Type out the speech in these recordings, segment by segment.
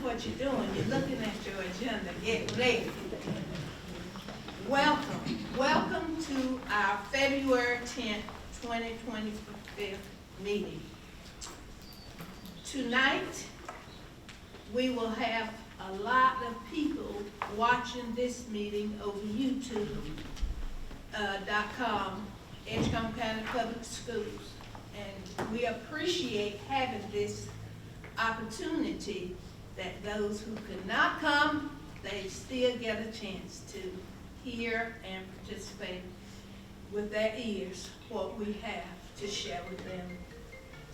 What you're doing, you're looking at your agenda, get ready. Welcome to our February 10th, 2025 meeting. Tonight, we will have a lot of people watching this meeting over YouTube.com, Edgecombe County Public Schools. And we appreciate having this opportunity that those who could not come, they still get a chance to hear and participate with their ears what we have to share with them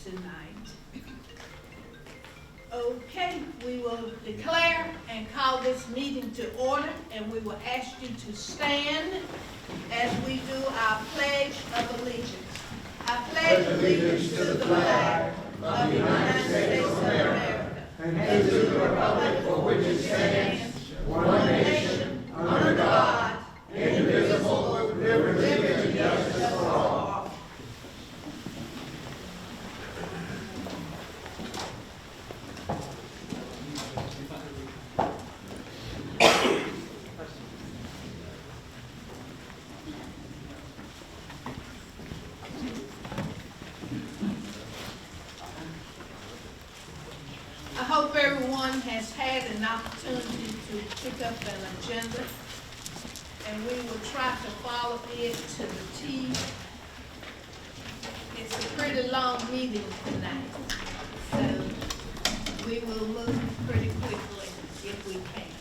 tonight. Okay, we will declare and call this meeting to order, and we will ask you to stand as we do our Pledge of Allegiance. I pledge allegiance to the flag of the United States of America and to the republic for which it stands, one nation, under God, indivisible, with liberty and justice for all. I hope everyone has had an opportunity to pick up an agenda, and we will try to follow it to the T. It's a pretty long meeting tonight, so we will move pretty quickly if we can.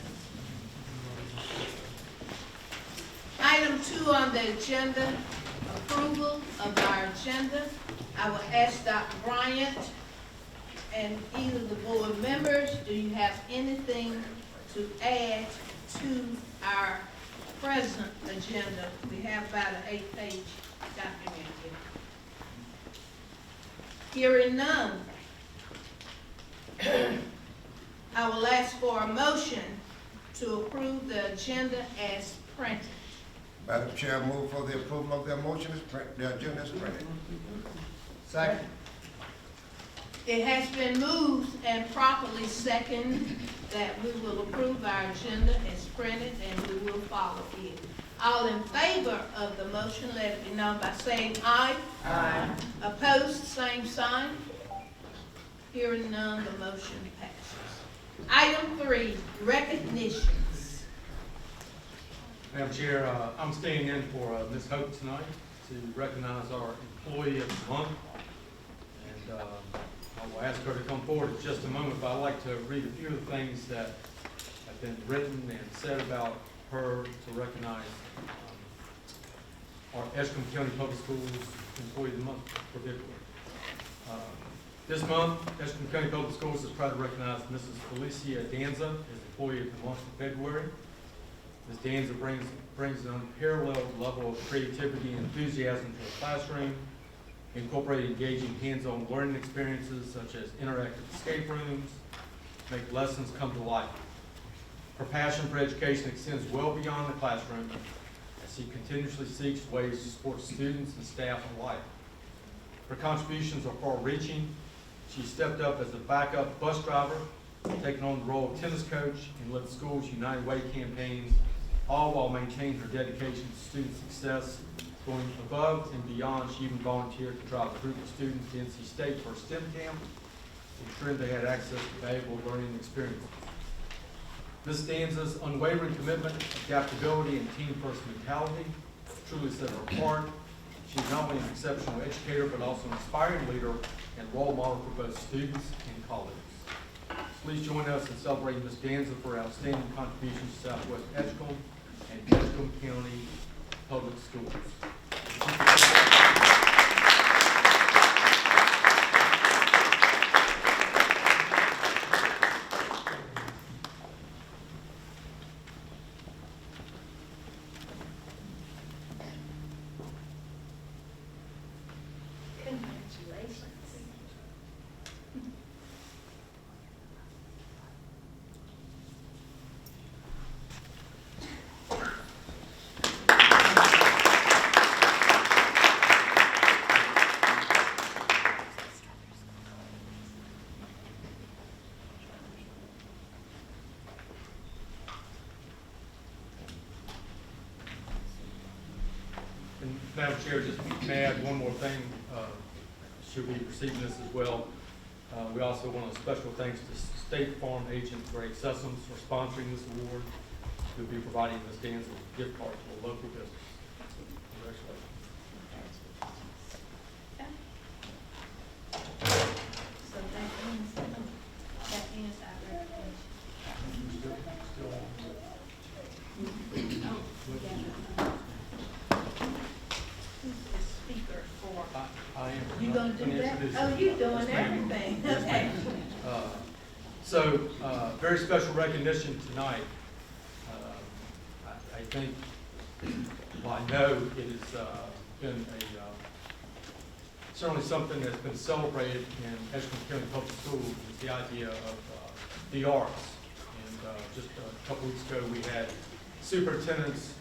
Item 2 on the agenda, approval of our agenda. I will ask Dr. Bryant and either the board members, do you have anything to add to our present agenda? We have about an 8-page document here. Hearing none, I will ask for a motion to approve the agenda as printed. Madam Chair, I move for the approval of the motion as the agenda is printed. Second. It has been moved and properly seconded that we will approve our agenda as printed and we will follow it. All in favor of the motion, let it be known by saying aye. Aye. Opposed, same sign. Hearing none, the motion passes. Item 3, recognitions. Madam Chair, I'm staying in for Ms. Hope tonight to recognize our Employee of the Month. And I will ask her to come forward in just a moment, but I'd like to read a few of the things that have been written and said about her to recognize our Edgecombe County Public Schools Employee of the Month particularly. This month, Edgecombe County Public Schools is proud to recognize Mrs. Felicia Danza as Employee of the Month in February. Ms. Danza brings an unparalleled level of creativity and enthusiasm to the classroom, incorporating engaging hands-on learning experiences such as interactive escape rooms, make lessons come to life. Her passion for education extends well beyond the classroom as she continuously seeks ways to support students and staff alike. Her contributions are far-reaching. She stepped up as a backup bus driver, taking on the role of tennis coach, and led the school's United Way campaigns, all while maintaining her dedication to student success, going above and beyond. She even volunteered to drive a group of students to NC State for a STEM camp, ensuring they had access to valuable learning experiences. Ms. Danza's unwavering commitment, adaptability, and team-first mentality truly set her apart. She's not only an exceptional educator, but also an inspiring leader and role model for both students and colleagues. Please join us in celebrating Ms. Danza for her outstanding contributions to Southwest Edgecombe and Edgecombe County Public Schools. Congratulations. And Madam Chair, just may I add one more thing. She'll be receiving this as well. We also want a special thanks to State Farm agent Greg Sessoms for sponsoring this award. He'll be providing Ms. Danza with a gift card to a local business. Congratulations. So that ends our recognition. Who's the speaker for? I am. You gonna do that? Oh, you doing everything, okay. Very special recognition tonight. I think, well, I know it has been certainly something that's been celebrated in Edgecombe County Public Schools is the idea of the arts. And just a couple weeks ago, we had Superintendent's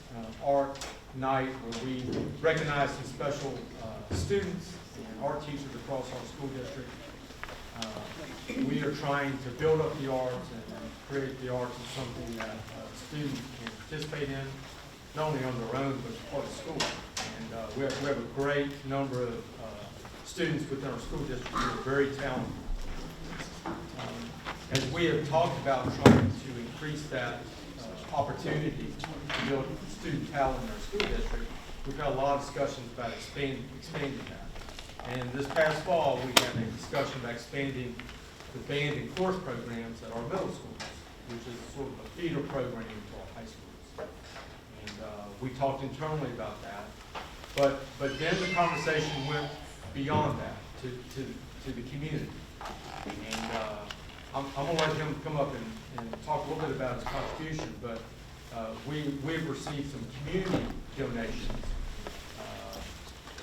Art Night where we recognized some special students and art teachers across our school district. We are trying to build up the arts and create the arts as something that students can participate in, not only on their own, but as part of school. And we have a great number of students within our school district who are very talented. As we have talked about trying to increase that opportunity to build student talent in our school district, we've had a lot of discussions about expanding that. And this past fall, we had a discussion about expanding the band and chorus programs at our middle schools, which is sort of a feeder program to our high schools. And we talked internally about that. But then the conversation went beyond that to the community. And I'm going to let him come up and talk a little bit about his contribution, but we've received some community donations.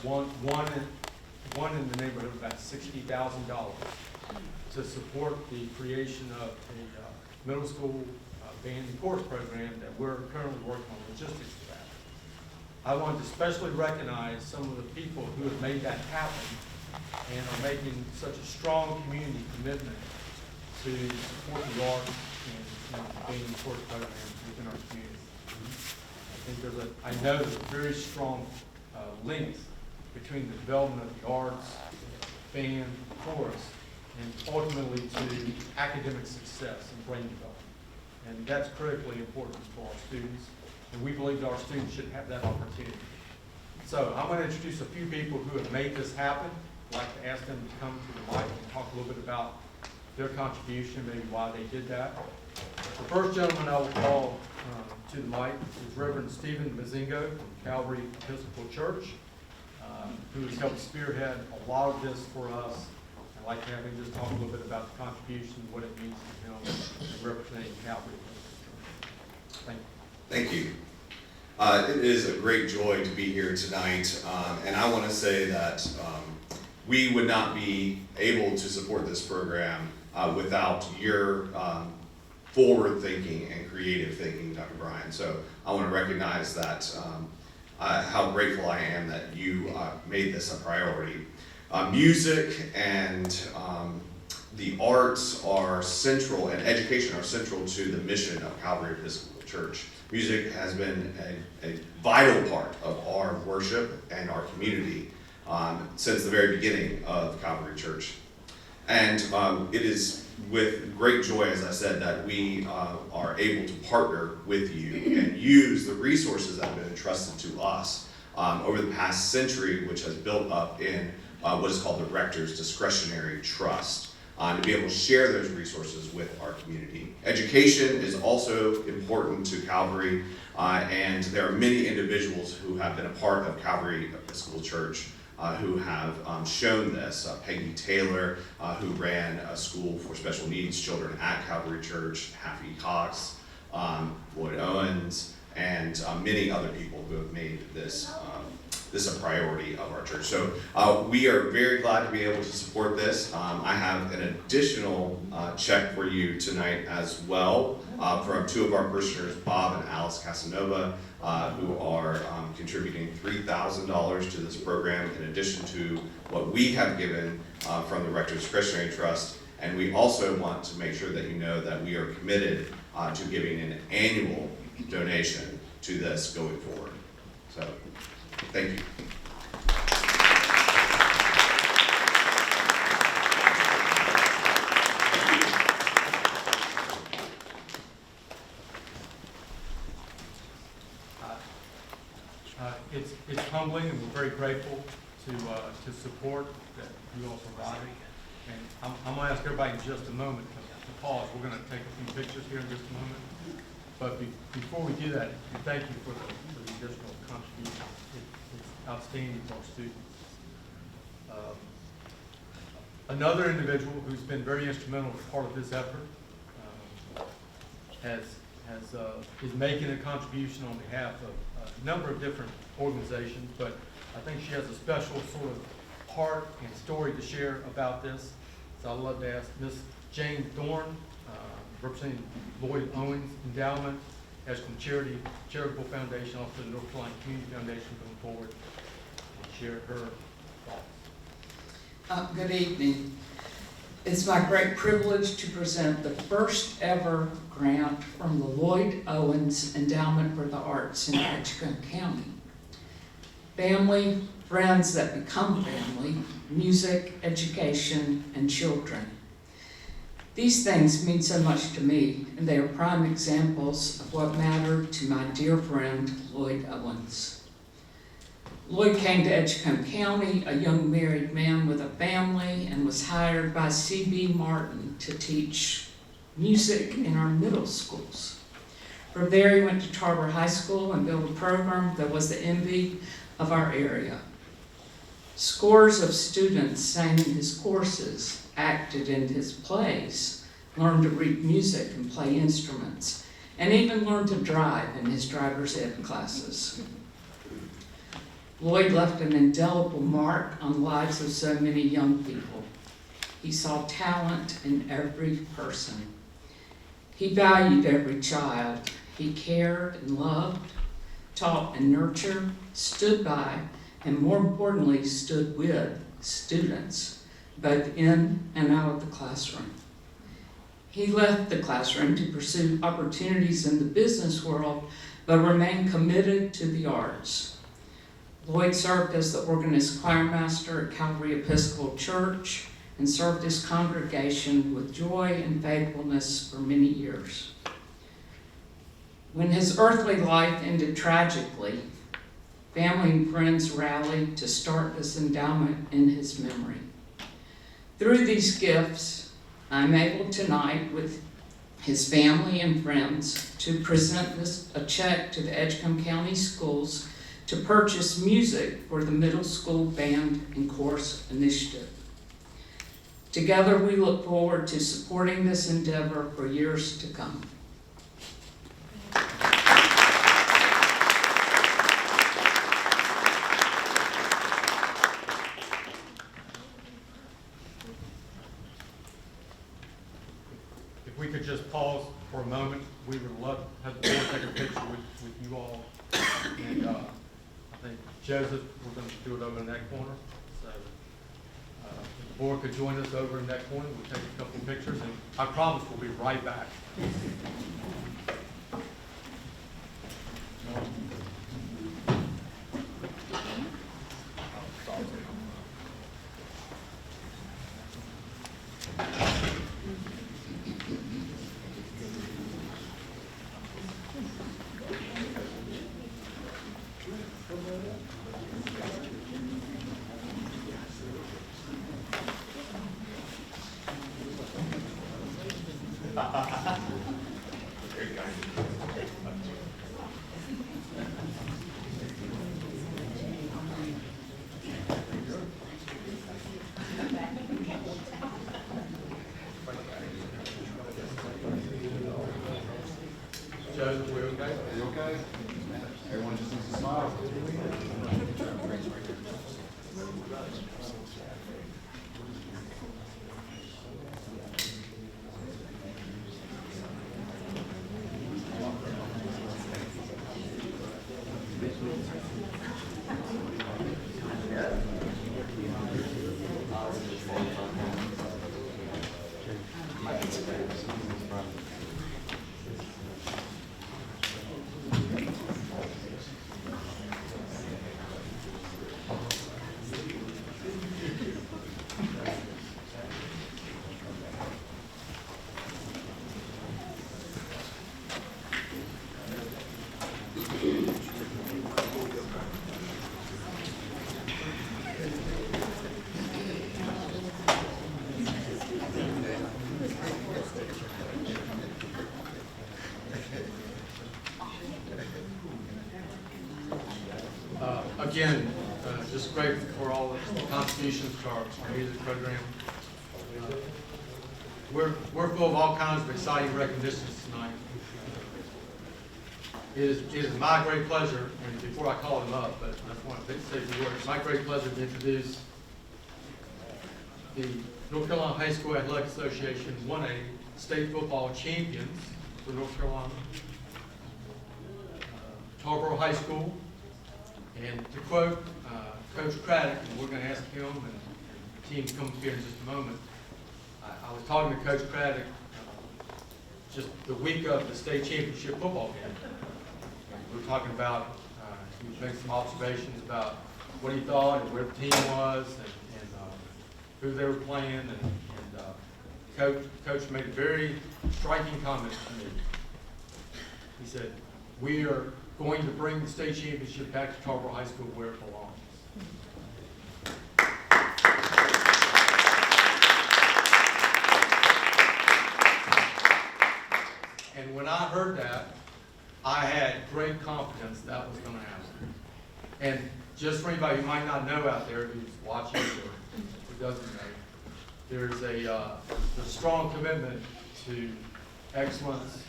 One in the neighborhood of about $60,000 to support the creation of a middle school band and chorus program that we're currently working on logistics for that. I wanted to especially recognize some of the people who have made that happen and are making such a strong community commitment to support the arts and the band and chorus programs within our community. I know there's a very strong link between the development of the arts, band, chorus, and ultimately to academic success and brain development. And that's critically important for our students, and we believe that our students should have that opportunity. So I'm going to introduce a few people who have made this happen. I'd like to ask them to come to the mic and talk a little bit about their contribution, maybe why they did that. The first gentleman I will call to the mic is Reverend Stephen Mazingo from Calvary Episcopal Church, who has helped spearhead a lot of this for us. I'd like to have him just talk a little bit about the contribution, what it means to him, and representing Calvary Episcopal Church. Thank you. Thank you. It is a great joy to be here tonight, and I want to say that we would not be able to support this program without your forward thinking and creative thinking, Dr. Brian. So I want to recognize that, how grateful I am that you made this a priority. Music and the arts are central, and education are central to the mission of Calvary Episcopal Church. Music has been a vital part of our worship and our community since the very beginning of Calvary Church. And it is with great joy, as I said, that we are able to partner with you and use the resources that have been entrusted to us over the past century, which has built up in what is called the Rector's Discretionary Trust, to be able to share those resources with our community. Education is also important to Calvary, and there are many individuals who have been a part of Calvary Episcopal Church who have shown this. Peggy Taylor, who ran a school for special needs children at Calvary Church, Happy Cox, Lloyd Owens, and many other people who have made this a priority of our church. So we are very glad to be able to support this. I have an additional check for you tonight as well from two of our parishioners, Bob and Alice Casanova, who are contributing $3,000 to this program in addition to what we have given from the Rector's Discretionary Trust. And we also want to make sure that you know that we are committed to giving an annual donation to this going forward. So, thank you. It's humbling, and we're very grateful to support that you all provided. And I'm going to ask everybody in just a moment to pause. We're going to take a few pictures here in just a moment. But before we do that, thank you for the additional contribution. It's outstanding for our students. Another individual who's been very instrumental as part of this effort is making a contribution on behalf of a number of different organizations, but I think she has a special sort of heart and story to share about this. So I'd love to ask Ms. Jane Thorne, representing Lloyd Owens Endowment, as from Charitable Foundation, also the North Carolina Community Foundation, going forward and share her thoughts. Good evening. It's my great privilege to present the first ever grant from the Lloyd Owens Endowment for the Arts in Edgecombe County. Family, friends that become family, music, education, and children. These things mean so much to me, and they are prime examples of what mattered to my dear friend, Lloyd Owens. Lloyd came to Edgecombe County, a young married man with a family, and was hired by C.B. Martin to teach music in our middle schools. From there, he went to Tarver High School and built a program that was the envy of our area. Scores of students sang in his courses, acted in his plays, learned to read music and play instruments, and even learned to drive in his driver's ed classes. Lloyd left an indelible mark on the lives of so many young people. He saw talent in every person. He valued every child. He cared and loved, taught and nurtured, stood by, and more importantly, stood with students, both in and out of the classroom. He left the classroom to pursue opportunities in the business world, but remained committed to the arts. Lloyd served as the organist choirmaster at Calvary Episcopal Church and served his congregation with joy and faithfulness for many years. When his earthly life ended tragically, family and friends rallied to start this endowment in his memory. Through these gifts, I'm able tonight with his family and friends to present a check to the Edgecombe County Schools to purchase music for the middle school band and chorus initiative. Together, we look forward to supporting this endeavor for years to come. If we could just pause for a moment, we would love to have the board take a picture with you all. And I think Joseph, we're going to do it over in that corner. So if the board could join us over in that corner, we'll take a couple of pictures, and I promise we'll be right back. Joseph, we okay? Are you okay? Everyone just needs to smile. Again, just grateful for all the contributions to our music program. We're full of all kinds of exciting recognitions tonight. It is my great pleasure, and before I call him up, but I just want to say a few words. It's my great pleasure to introduce the North Carolina High School Athletic Association 1A state football champions for North Carolina, Tarboro High School. And to quote Coach Craddock, and we're going to ask him and the team to come up here in just a moment, I was talking to Coach Craddock just the week of the state championship football game. We were talking about, he was making some observations about what he thought and where the team was and who they were playing. And Coach made a very striking comment to me. He said, "We are going to bring the state championship back to Tarboro High School where it belongs." And when I heard that, I had great confidence that was going to happen. And just for anybody who might not know out there who's watching or who doesn't know, there's a strong commitment to excellence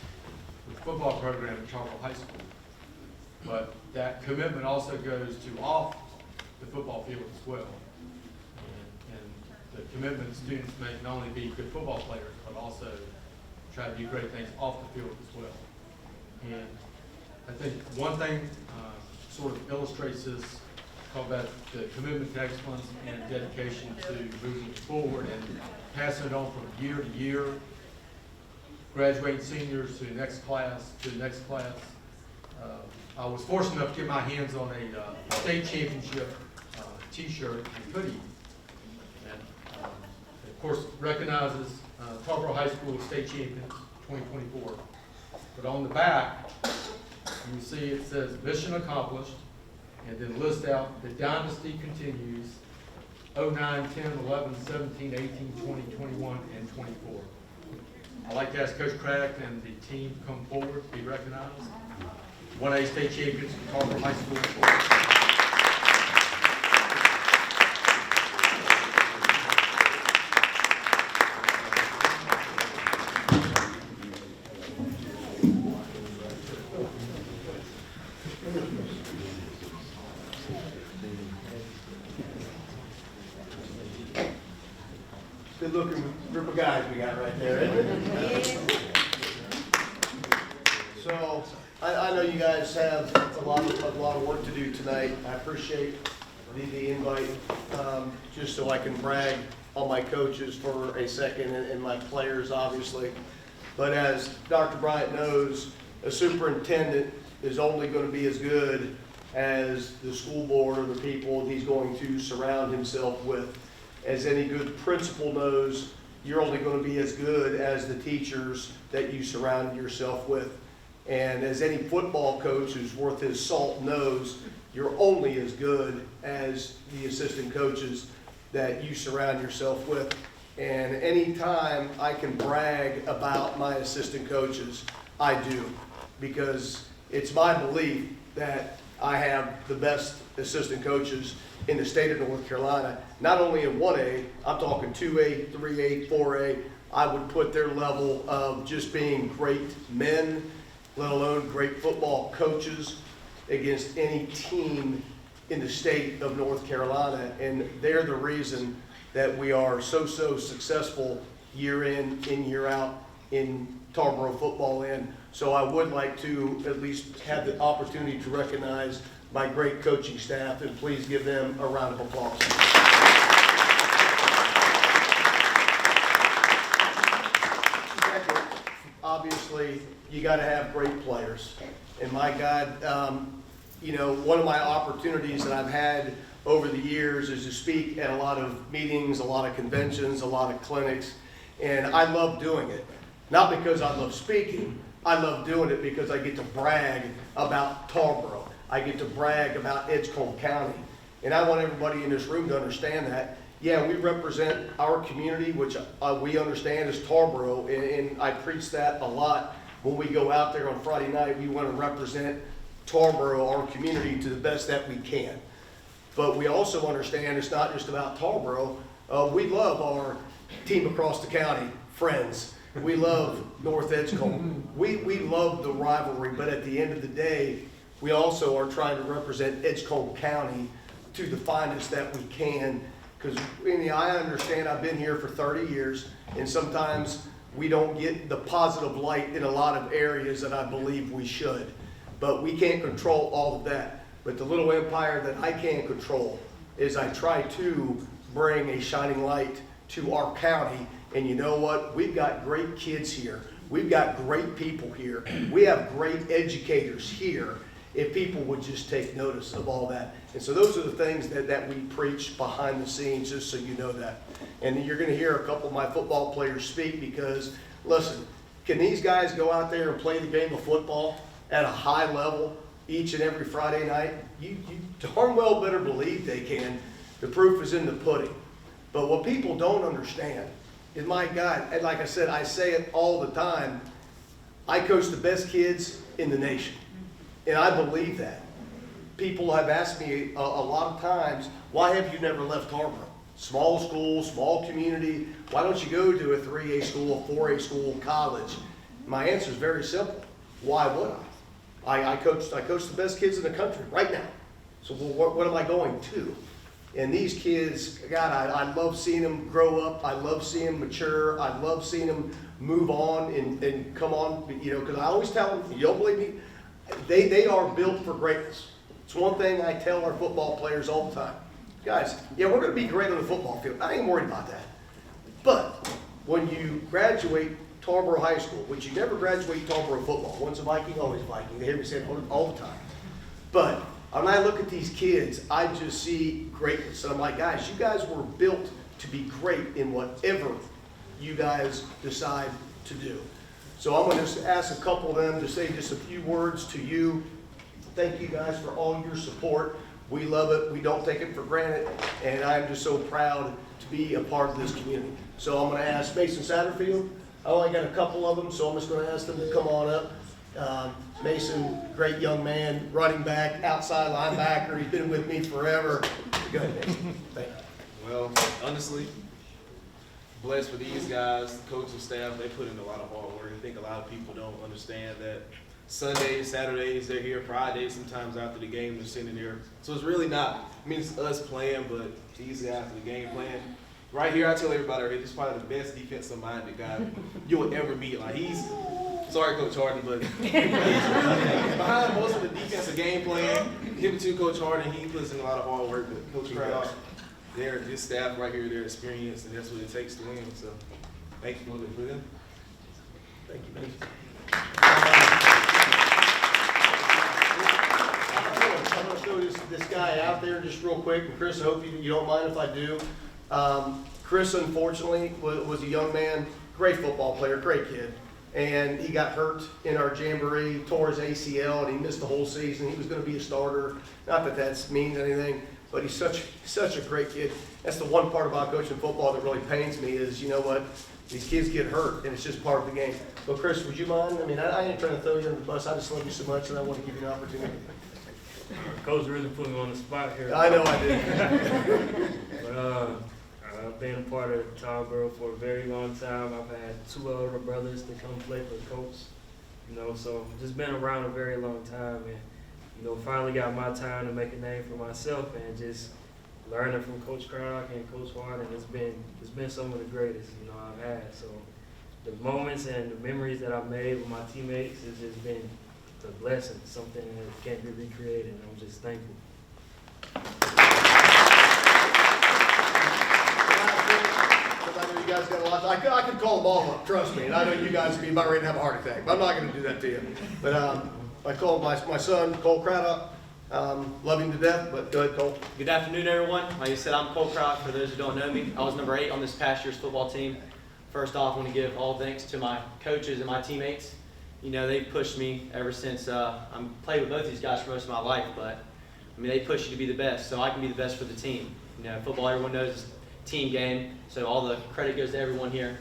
with the football program at Tarboro High School. But that commitment also goes to off the football field as well. And the commitment students make not only be good football players, but also try to do great things off the field as well. And I think one thing sort of illustrates this, talk about the commitment to excellence and dedication to moving forward and passing it on from year to year, graduating seniors to the next class, I was fortunate enough to get my hands on a state championship T-shirt and hoodie. And of course, recognizes Tarboro High School state champions 2024. But on the back, you see it says mission accomplished, and then list out the dynasty continues 09, 10, 11, 17, 18, 20, 21, and 24. I'd like to ask Coach Craddock and the team to come forward to be recognized. 1A state champions from Tarboro High School. Good looking group of guys we got right there, isn't it? So, I know you guys have a lot of work to do tonight. I appreciate the invite, just so I can brag on my coaches for a second and my players, obviously. But as Dr. Bryant knows, a superintendent is only going to be as good as the school board or the people he's going to surround himself with. As any good principal knows, you're only going to be as good as the teachers that you surround yourself with. And as any football coach who's worth his salt knows, you're only as good as the assistant coaches that you surround yourself with. And anytime I can brag about my assistant coaches, I do, because it's my belief that I have the best assistant coaches in the state of North Carolina, not only in 1A, I'm talking 2A, 3A, 4A. I would put their level of just being great men, let alone great football coaches, against any team in the state of North Carolina. And they're the reason that we are so successful year in, year out in Tarboro football land. So I would like to at least have the opportunity to recognize my great coaching staff, and please give them a round of applause. Second, obviously, you got to have great players. And my God, you know, one of my opportunities that I've had over the years is to speak at a lot of meetings, a lot of conventions, a lot of clinics, and I love doing it. Not because I love speaking, I love doing it because I get to brag about Tarboro. I get to brag about Edgecombe County. And I want everybody in this room to understand that. Yeah, we represent our community, which we understand is Tarboro, and I preach that a lot when we go out there on Friday night. We want to represent Tarboro, our community, to the best that we can. But we also understand it's not just about Tarboro. We love our team across the county, friends. We love North Edgecombe. We love the rivalry, but at the end of the day, we also are trying to represent Edgecombe County to the finest that we can. Because I understand I've been here for 30 years, and sometimes we don't get the positive light in a lot of areas that I believe we should. But we can't control all of that. But the little empire that I can control is I try to bring a shining light to our county. And you know what? We've got great kids here. We've got great people here. We have great educators here, if people would just take notice of all that. And so those are the things that we preach behind the scenes, just so you know that. And you're going to hear a couple of my football players speak because, listen, can these guys go out there and play the game of football at a high level each and every Friday night? You darn well better believe they can. The proof is in the pudding. But what people don't understand is, my God, and like I said, I say it all the time, I coach the best kids in the nation. And I believe that. People have asked me a lot of times, why have you never left Tarboro? Small school, small community. Why don't you go to a 3A school, a 4A school, college? My answer is very simple. Why would I? I coach the best kids in the country right now. So what am I going to? And these kids, God, I love seeing them grow up. I love seeing them mature. I love seeing them move on and come on, you know, because I always tell them, you don't believe me? They are built for greatness. It's one thing I tell our football players all the time. Guys, yeah, we're going to be great on the football field. I ain't worried about that. But when you graduate Tarboro High School, which you never graduate Tarboro football. Once a Viking, always Viking. They hear me say it all the time. But when I look at these kids, I just see greatness. And I'm like, guys, you guys were built to be great in whatever you guys decide to do. So I'm going to ask a couple of them to say just a few words to you. Thank you guys for all your support. We love it. We don't take it for granted. And I'm just so proud to be a part of this community. So I'm going to ask Mason Satterfield. I only got a couple of them, so I'm just going to ask them to come on up. Mason, great young man, running back, outside linebacker. He's been with me forever. Go ahead, Mason. Thank you. Well, honestly, blessed with these guys, the coaching staff. They put in a lot of hard work. I think a lot of people don't understand that Sundays, Saturdays, they're here. Fridays, sometimes after the game, they're sitting there. So it's really not, I mean, it's us playing, but these guys after the game playing. Right here, I tell everybody, right here, this is probably the best defensive-minded guy you'll ever meet. Like, he's, sorry, Coach Harden, but he's behind most of the defensive game plan. Him too, Coach Harden, he puts in a lot of hard work. But Coach Craddock, this staff right here, their experience, and that's what it takes to win. So, thank you for them. Thank you, Mason. I'm going to throw this guy out there just real quick. And Chris, I hope you don't mind if I do. Chris, unfortunately, was a young man, great football player, great kid. And he got hurt in our jamboree, tore his ACL, and he missed the whole season. He was going to be a starter. Not that that means anything, but he's such a great kid. That's the one part about coaching football that really pains me is, you know what, these kids get hurt, and it's just part of the game. So, Chris, would you mind? I mean, I ain't trying to throw you under the bus. I just love you so much, and I want to give you an opportunity. Coach really put me on the spot here. I know I did. But I've been a part of Tarboro for a very long time. I've had 2 older brothers that come play for Coach. You know, so just been around a very long time, and you know, finally got my time to make a name for myself, and just learning from Coach Craddock and Coach Harden. It's been some of the greatest, you know, I've had. So the moments and the memories that I've made with my teammates has just been a blessing, something that can't be recreated, and I'm just thankful. I know you guys got a lot. I could call them all up, trust me. And I know you guys would be about ready to have a heart attack, but I'm not going to do that to you. But I called my son, Cole Craddock. Love him to death, but go ahead, Cole. Good afternoon, everyone. Like I said, I'm Cole Craddock. For those who don't know me, I was number 8 on this past year's football team. First off, I want to give all thanks to my coaches and my teammates. You know, they pushed me ever since I'm played with both these guys for most of my life, but I mean, they push you to be the best, so I can be the best for the team. You know, football, everyone knows, is a team game, so all the credit goes to everyone here.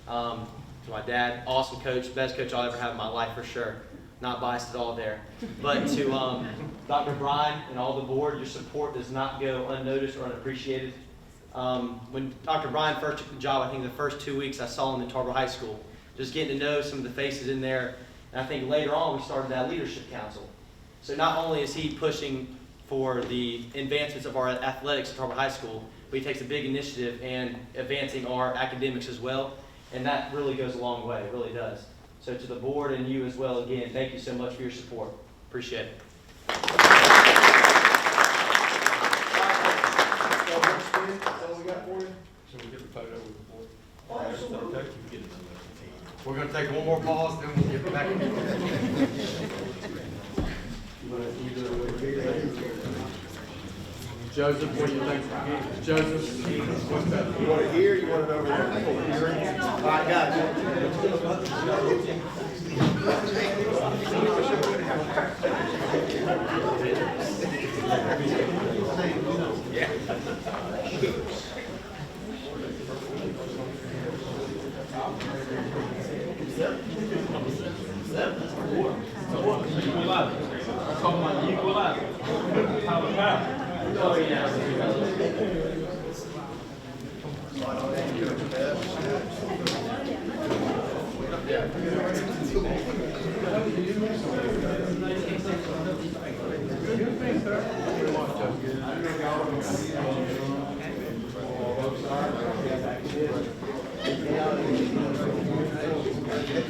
To my dad, awesome coach, best coach I'll ever have in my life for sure. Not biased at all there. But to Dr. Brian and all the board, your support does not go unnoticed or unappreciated. When Dr. Brian first took the job, I think the first 2 weeks I saw him in Tarboro High School, just getting to know some of the faces in there. And I think later on we started that leadership council. So not only is he pushing for the advancements of our athletics at Tarboro High School, but he takes a big initiative in advancing our academics as well. And that really goes a long way, it really does. So to the board and you as well, again, thank you so much for your support. Appreciate it. That's all we got for you. Should we get the photo with the board? Oh, absolutely. We're going to take one more pause, then we'll get back. Joseph, what do you think? Joseph, what's that? You want it here, you want it over there? All right,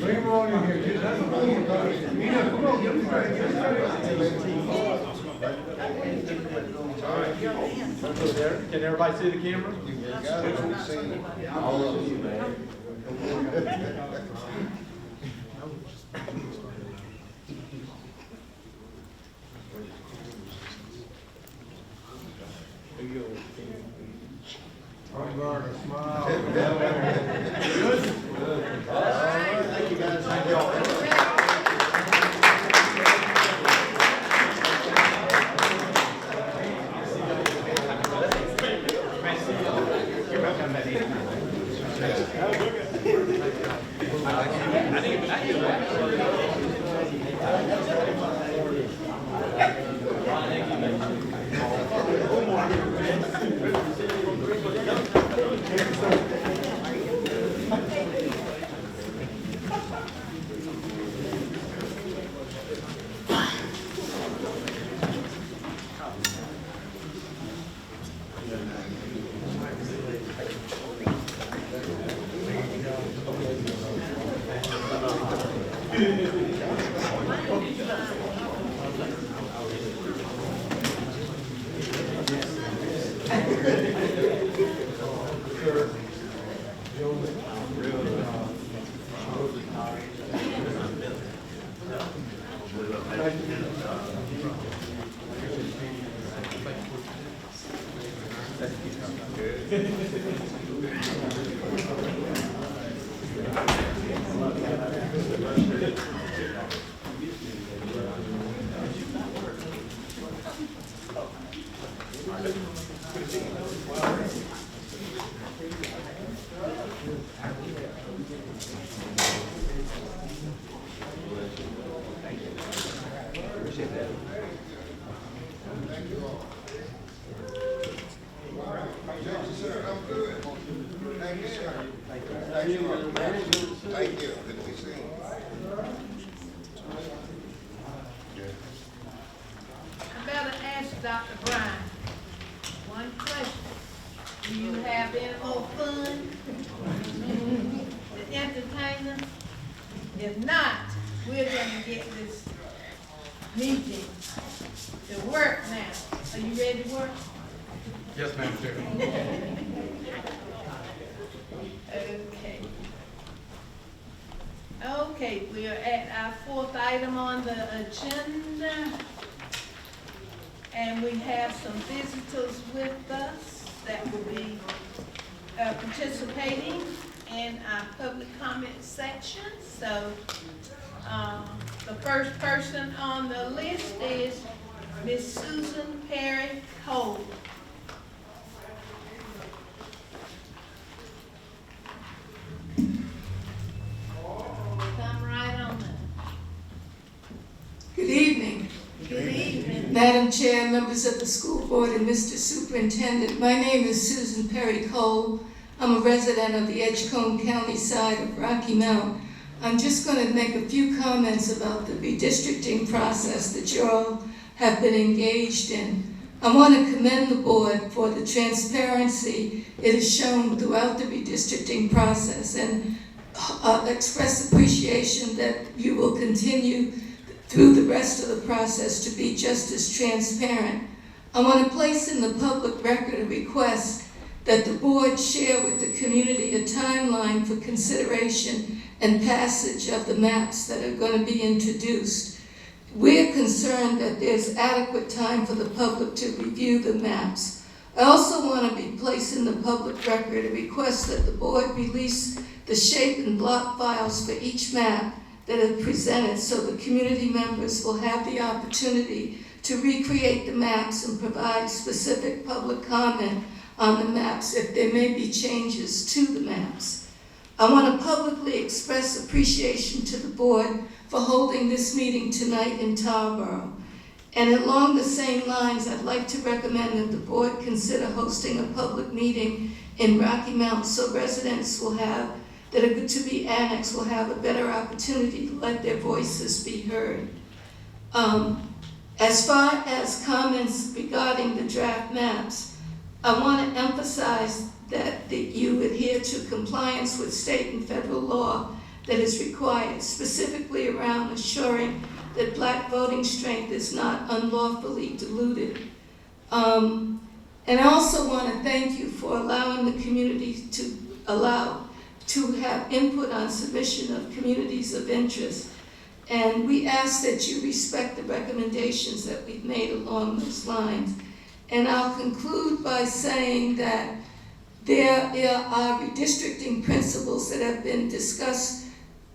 Bring them on in here, dude. That's a little bit. Come on, get them straight. Get them straight. All right. Can everybody see the camera? You got it, we seen it. All of you, man. Thank you, guys. Thank you all. Thank you. Good to see you. I better ask Dr. Brian one question. Do you have any more fun to entertain us? If not, we're gonna get this meeting to work now. Are you ready to work? Yes, Madam Chair. Okay. Okay, we are at our fourth item on the agenda. And we have some visitors with us that will be participating in our public comment section. So the first person on the list is Miss Susan Perry Cole. Come right on up. Good evening, Good evening. Madam Chair, members of the school board, and Mr. Superintendent. My name is Susan Perry Cole. I'm a resident of the Edgecombe County side of Rocky Mount. I'm just going to make a few comments about the redistricting process that you all have been engaged in. I want to commend the board for the transparency it has shown throughout the redistricting process, and express appreciation that you will continue through the rest of the process to be just as transparent. I want to place in the public record a request that the board share with the community a timeline for consideration and passage of the maps that are going to be introduced. We're concerned that there's adequate time for the public to review the maps. I also want to be placing in the public record a request that the board release the shape and block files for each map that are presented so the community members will have the opportunity to recreate the maps and provide specific public comment on the maps if there may be changes to the maps. I want to publicly express appreciation to the board for holding this meeting tonight in Tarboro. And along the same lines, I'd like to recommend that the board consider hosting a public meeting in Rocky Mount so residents will have that are to be annexed will have a better opportunity to let their voices be heard. As far as comments regarding the draft maps, I want to emphasize that you adhere to compliance with state and federal law that is required, specifically around assuring that black voting strength is not unlawfully diluted. And I also want to thank you for allowing the community to have input on submission of communities of interest. And we ask that you respect the recommendations that we've made along those lines. And I'll conclude by saying that there are redistricting principles that have been discussed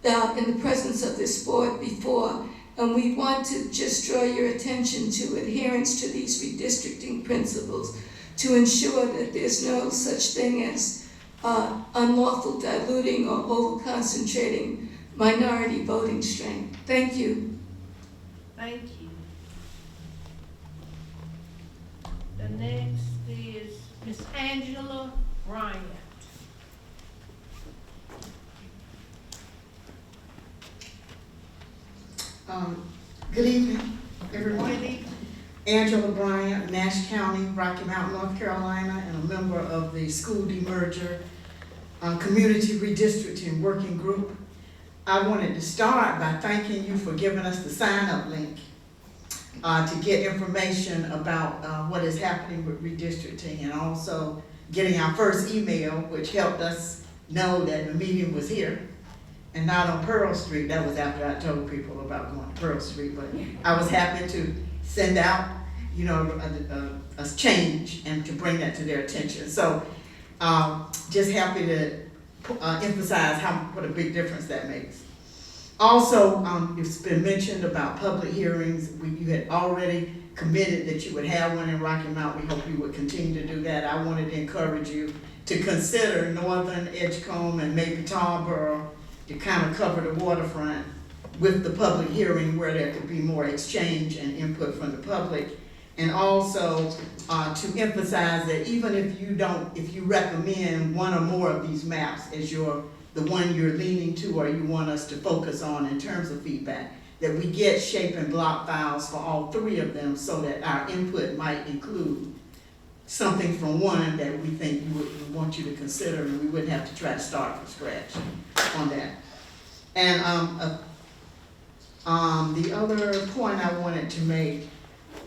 in the presence of this board before, and we want to just draw your attention to adherence to these redistricting principles to ensure that there's no such thing as unlawful diluting or over-concentrating minority voting strength. Thank you. Thank you. The next is Miss Angela Bryant. Good evening, everyone. Good evening. Angela Bryant, Nash County, Rocky Mount, North Carolina, and a member of the School Demerger Community Redistricting Working Group. I wanted to start by thanking you for giving us the sign-up link to get information about what is happening with redistricting, and also getting our first email, which helped us know that the meeting was here and not on Pearl Street. That was after I told people about going to Pearl Street, but I was happy to send out, you know, a change and to bring that to their attention. So just happy to emphasize what a big difference that makes. Also, it's been mentioned about public hearings. You had already committed that you would have one in Rocky Mount. We hope you would continue to do that. I wanted to encourage you to consider Northern Edgecombe and maybe Tarboro to kind of cover the waterfront with the public hearing where there could be more exchange and input from the public. And also to emphasize that even if you recommend one or more of these maps as the one you're leaning to or you want us to focus on in terms of feedback, that we get shape and block files for all three of them so that our input might include something from one that we think we want you to consider, and we wouldn't have to try to start from scratch on that. And the other point I wanted to make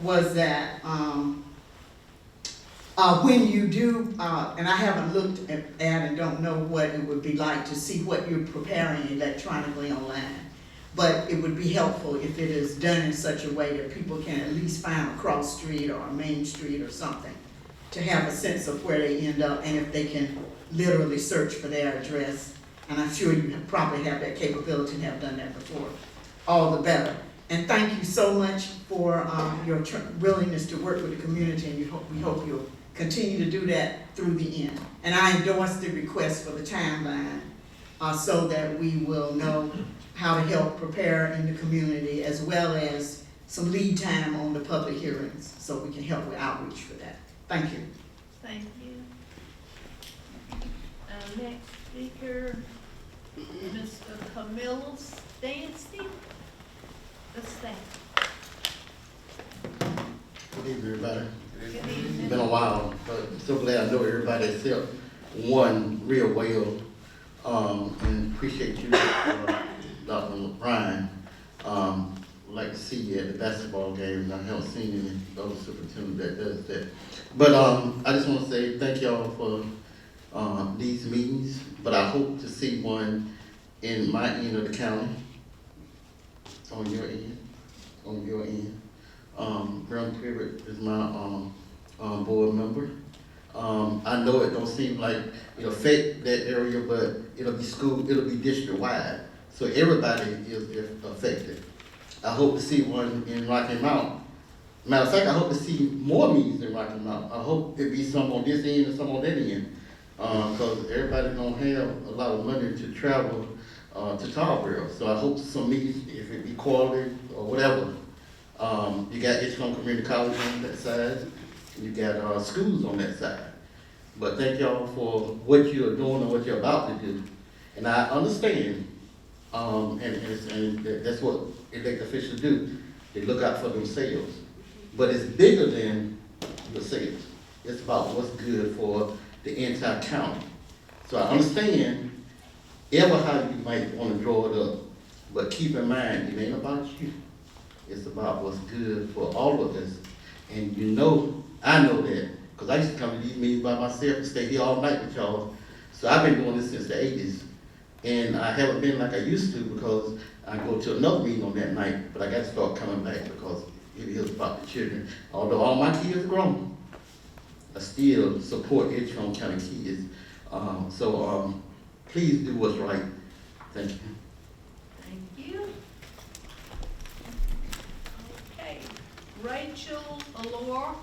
was that when you do, and I haven't looked at and don't know what it would be like to see what you're preparing electronically online, but it would be helpful if it is done in such a way that people can at least find a cross street or a main street or something to have a sense of where they end up, and if they can literally search for their address. And I'm sure you probably have that capability and have done that before. All the better. And thank you so much for your willingness to work with the community, and we hope you'll continue to do that through the end. And I endorse the request for the timeline so that we will know how to help prepare in the community, as well as some lead time on the public hearings so we can help with outreach for that. Thank you. Thank you. Next speaker, Mr. Camille Stancy. The staff. Good evening, everybody. Good evening. It's been a while, but I'm so glad I know everybody except one real well. And appreciate you, Dr. Brian. Like to see you at the basketball games. I haven't seen any other superintendent that does that. But I just want to say thank y'all for these meetings. But I hope to see one in my end of the county. On your end. Brown Privet is my board member. I know it don't seem like it'll affect that area, but it'll be district wide. So everybody is affected. I hope to see one in Rocky Mount. Matter of fact, I hope to see more meetings in Rocky Mount. I hope there be some on this end and some on that end. Because everybody don't have a lot of money to travel to Tarboro. So I hope some meetings, if it be quality or whatever. You got Edgecombe Community College on that side. You got schools on that side. But thank y'all for what you're doing and what you're about to do. And I understand, and that's what elected officials do. They look out for themselves. But it's bigger than yourselves. It's about what's good for the entire county. So I understand ever how you might want to draw it up, but keep in mind, it ain't about you. It's about what's good for all of us. And you know, I know that Because I used to come to these meetings by myself and stay here all night with y'all. So I've been doing this since the 80s. And I haven't been like I used to because I go to another meeting on that night, but I got to start coming back because it is about the children. Although all my kids are grown, I still support Edgecombe County kids. Please do what's right. Thank you. Thank you. Okay, Rachel Allure.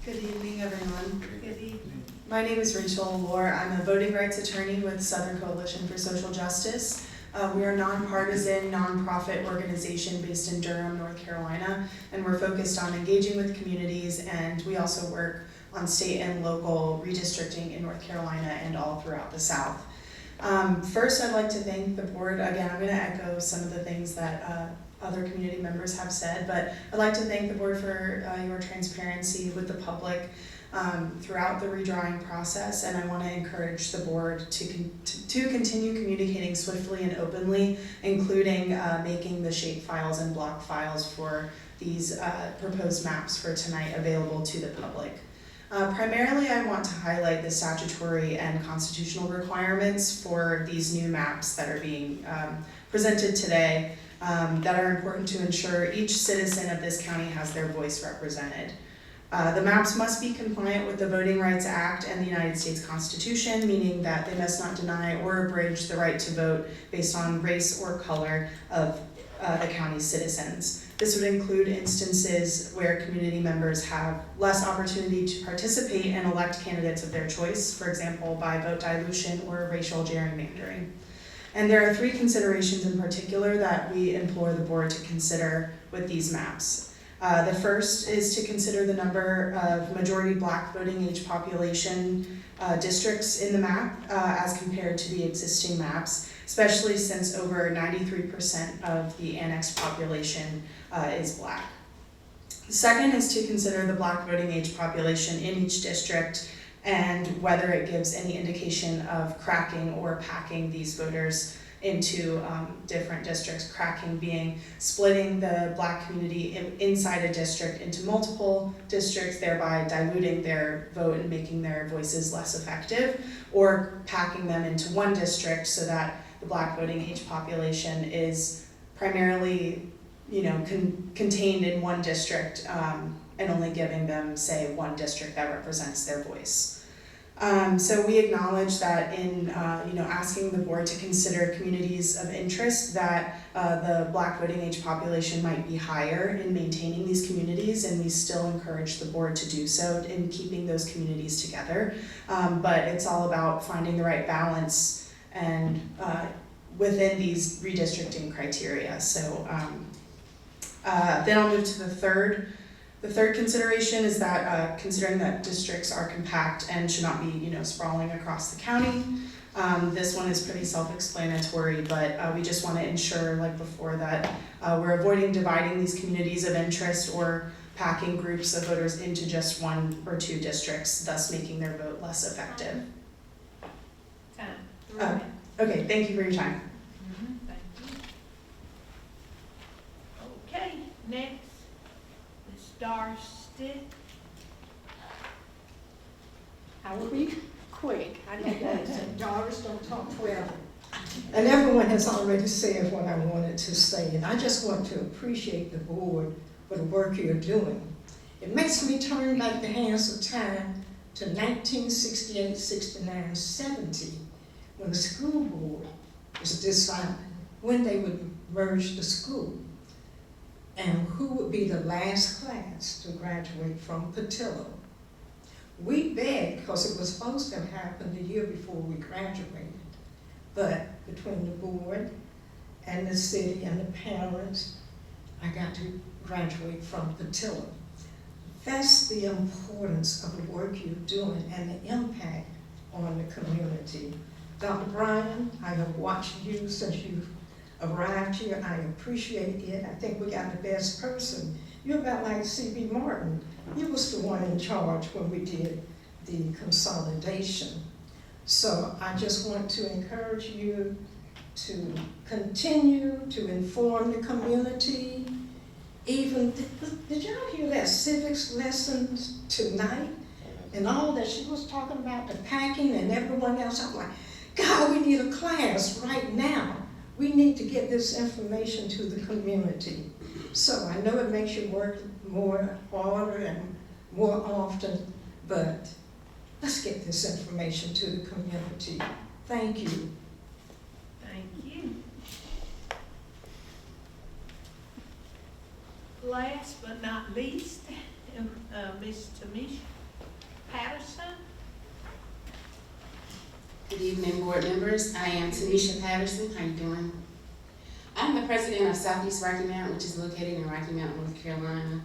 Good evening, everyone. Good evening. My name is Rachel Allure. I'm a voting rights attorney with Southern Coalition for Social Justice. We are a nonpartisan, nonprofit organization based in Durham, North Carolina, and we're focused on engaging with communities, and we also work on state and local redistricting in North Carolina and all throughout the South. First, I'd like to thank the board. Again, I'm going to echo some of the things that other community members have said, but I'd like to thank the board for your transparency with the public throughout the redrawing process, and I want to encourage the board to continue communicating swiftly and openly, including making the shape files and block files for these proposed maps for tonight available to the public. Primarily, I want to highlight the statutory and constitutional requirements for these new maps that are being presented today that are important to ensure each citizen of this county has their voice represented. The maps must be compliant with the Voting Rights Act and the United States Constitution, meaning that they must not deny or abridge the right to vote based on race or color of the county's citizens. This would include instances where community members have less opportunity to participate and elect candidates of their choice, for example, by vote dilution or racial gerrymandering. And there are three considerations in particular that we implore the board to consider with these maps. The first is to consider the number of majority Black voting age population districts in the map as compared to the existing maps, especially since over 93% of the annexed population is Black. The second is to consider the Black voting age population in each district and whether it gives any indication of cracking or packing these voters into different districts, cracking being splitting the Black community inside a district into multiple districts, thereby diluting their vote and making their voices less effective, or packing them into one district so that the Black voting age population is primarily, contained in one district and only giving them, say, one district that represents their voice. So we acknowledge that in asking the board to consider communities of interest, that the Black voting age population might be higher in maintaining these communities, and we still encourage the board to do so in keeping those communities together. But it's all about finding the right balance and within these redistricting criteria. So then I'll move to the third. The third consideration is that considering that districts are compact and should not be, sprawling across the county. This one is pretty self-explanatory, but we just want to ensure, like before, that we're avoiding dividing these communities of interest or packing groups of voters into just one or two districts, thus making their vote less effective. Okay, thank you for your time. Thank you. Okay, next. Darstick. I will be quick. I know that daughters don't talk forever. And everyone has already said what I wanted to say, and I just want to appreciate the board for the work you're doing. It makes me turn back the hands of time to 1968, 69, 70, when the school board was deciding when they would merge the school and who would be the last class to graduate from Patillo. We begged, because it was supposed to have happened the year before we graduated, but between the board and the city and the parents, I got to graduate from Patillo. That's the importance of the work you're doing and the impact on the community. Dr. Bryan, I have watched you since you've arrived here. I appreciate it. I think we got the best person. You're about like C.B. Martin. You was the one in charge when we did the consolidation. So I just want to encourage you to continue to inform the community even, did y'all hear that civics lesson tonight? And all that she was talking about, the packing and everyone else, I'm like, God, we need a class right now. We need to get this information to the community. So I know it makes you work more harder and more often, but let's get this information to the community. Thank you. Thank you. Last but not least, Ms. Tamisha Patterson. Good evening, board members. I am Tanisha Patterson. How you doing? I'm the president of Southeast Rocky Mount, which is located in Rocky Mount, North Carolina,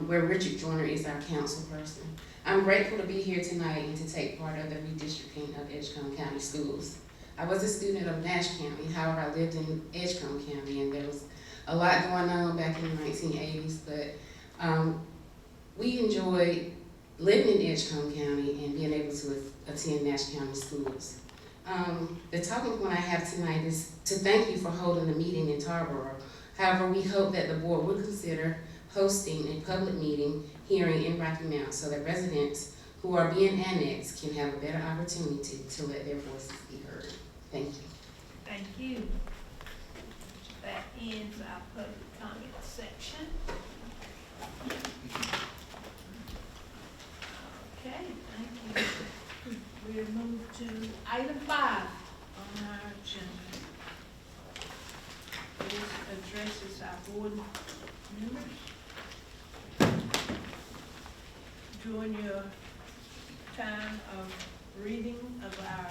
where Richard Joyner is our council person. I'm grateful to be here tonight and to take part of the redistricting of Edgecombe County schools. I was a student of Nash County, however I lived in Edgecombe County, and there was a lot going on back in the 1980s, but we enjoyed living in Edgecombe County and being able to attend Nash County schools. The talking point I have tonight is to thank you for holding a meeting in Tarboro. However, we hope that the board would consider hosting a public meeting hearing in Rocky Mount so that residents who are being annexed can have a better opportunity to let their voices be heard. Thank you. Thank you. That ends our public comment section. Okay, thank you. We'll move to item 5 on our agenda. This addresses our board members. During your time of reading of our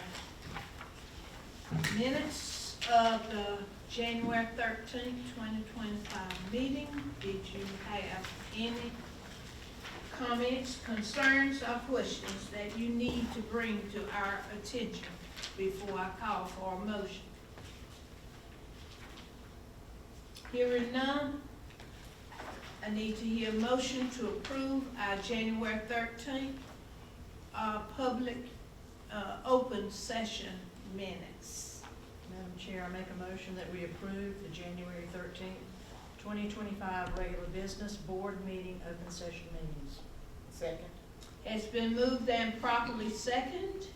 minutes of the January 13th, 2025 meeting, did you have any comments, concerns, or questions that you need to bring to our attention before I call for a motion? Hearing none, I need to hear a motion to approve our January 13th public open session minutes. Madam Chair, I make a motion that we approve the January 13th, 2025 regular business board meeting open session meetings. Second. It's been moved and properly second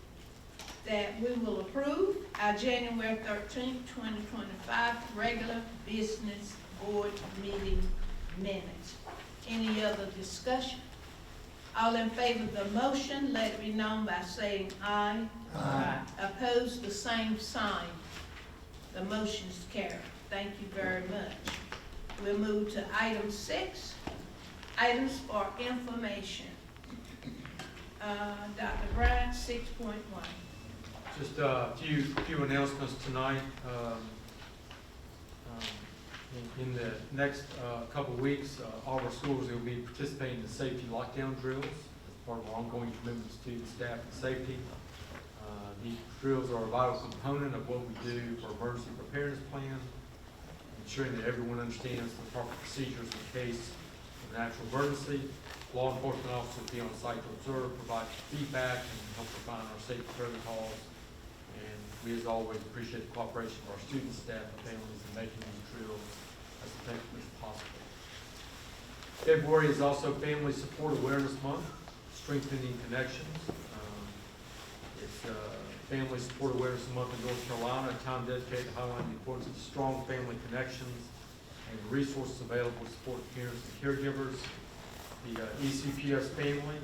that we will approve our January 13th, 2025 regular business board meeting minutes. Any other discussion? All in favor of the motion, let it be known by saying aye. Aye. Opposed, the same sign. The motion is carried. Thank you very much. We'll move to item 6, items for information. Dr. Bryant, 6.1. Just a few announcements tonight. In the next couple of weeks, all of our schools will be participating in safety lockdown drills as part of our ongoing commitment to student, staff, and safety. These drills are a vital component of what we do for emergency preparedness plan, ensuring that everyone understands the proper procedures in case of a natural emergency. Law enforcement officers be on site to observe, provide feedback, and help refine our safety protocols. And we, as always, appreciate the cooperation of our students, staff, and families in making these drills as effective as possible. February is also Family Support Awareness Month, Strengthening Connections. It's Family Support Awareness Month in North Carolina, a time dedicated to highlighting the importance of strong family connections and the resources available to support parents and caregivers. The ECPS Family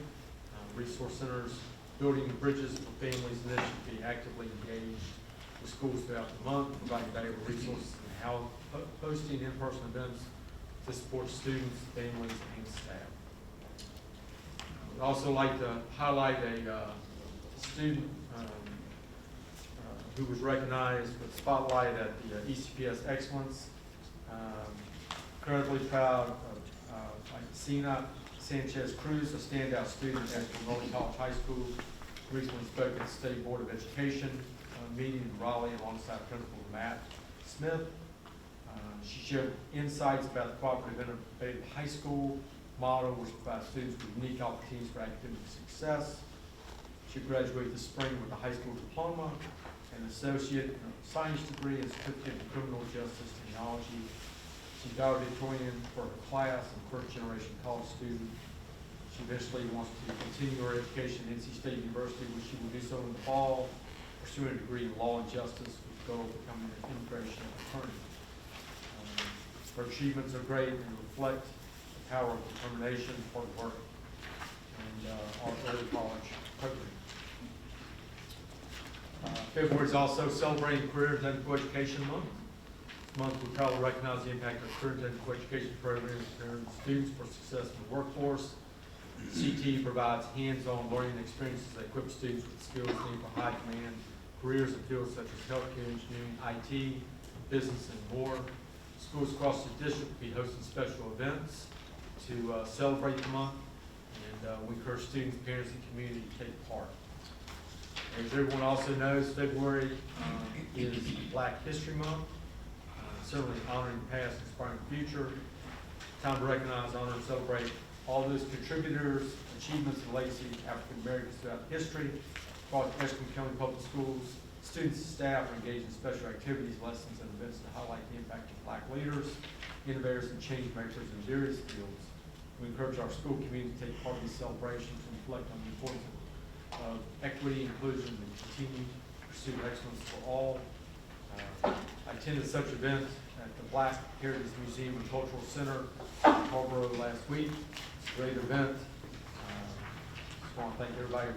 Resource Centers, Building Bridges for Families initiative to be actively engaged with schools throughout the month, providing valuable resources and how hosting in-person events to support students, families, and staff. I'd also like to highlight a student who was recognized with Spotlight at the ECPS Excellence. Incredibly proud of Sina Sanchez Cruz, a standout student at North College High School, recently spoke at the State Board of Education meeting in Raleigh alongside Principal Matt Smith. She shared insights about the Cooperative Innovative High School model, which provides students with unique opportunities for academic success. She graduated this spring with a high school diploma, an associate science degree, and certificate in criminal justice technology. She She valedictorian for her class and first-generation college student. She eventually wants to continue her education at NC State University, which she will do so in the fall, pursuing a degree in law and justice with the goal of becoming an immigration attorney. Her achievements are great and reflect the power of determination, hard work, and our early college program. February is also celebrating Career and Technical Education Month. This month we proudly recognize the impact of career and technical education programs preparing students for success in the workforce. CTE provides hands-on learning experiences that equip students with skills needed for high demand careers in fields such as healthcare, engineering, IT, business, and more. Schools across the district will be hosting special events to celebrate the month, and we encourage students, parents, and community to take part. As everyone also knows, February is Black History Month, certainly honoring the past, inspiring the future. Time to recognize, honor, and celebrate all those contributors, achievements, and legacy of African Americans throughout history. Across Edgecombe County Public Schools, students and staff are engaged in special activities, lessons, and events to highlight the impact of Black leaders, innovators, and change makers in various fields. We encourage our school community to take part in these celebrations and reflect on the importance of equity, inclusion, and continue pursuit of excellence for all. I attended such events at the Black Heritage Museum and Cultural Center in Marlboro last week. It's a great event. Just want to thank everybody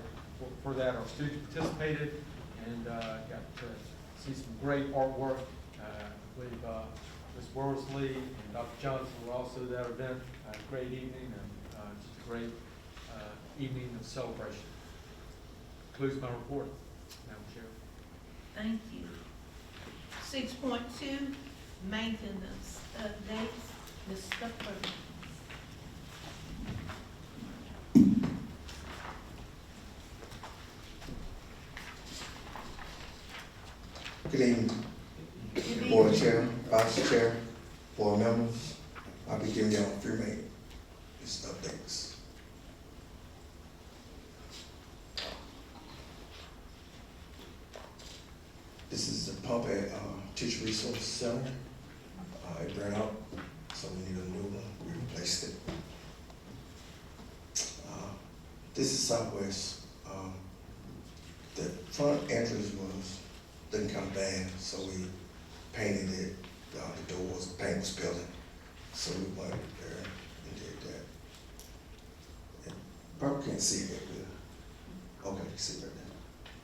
for that. Our students participated and got to see some great artwork. I believe Ms. Worsley and Dr. Johnson were also at that event. Great evening and just a great evening of celebration. Concludes my report, Madam Chair. Thank you. 6.2, maintenance updates. Ms. Stufford. Good evening, Board Chair, Vice Chair, Board members. I'll be giving y'all a few maintenance updates. This is the pump at Teacher Resource Center. It ran out, so we need a new one. We replaced it. This is Southwest. The front entrance didn't come bad, so we painted it. The doors, the paint was peeling, so we went there and did that. And probably can't see that good. Okay, you see right there.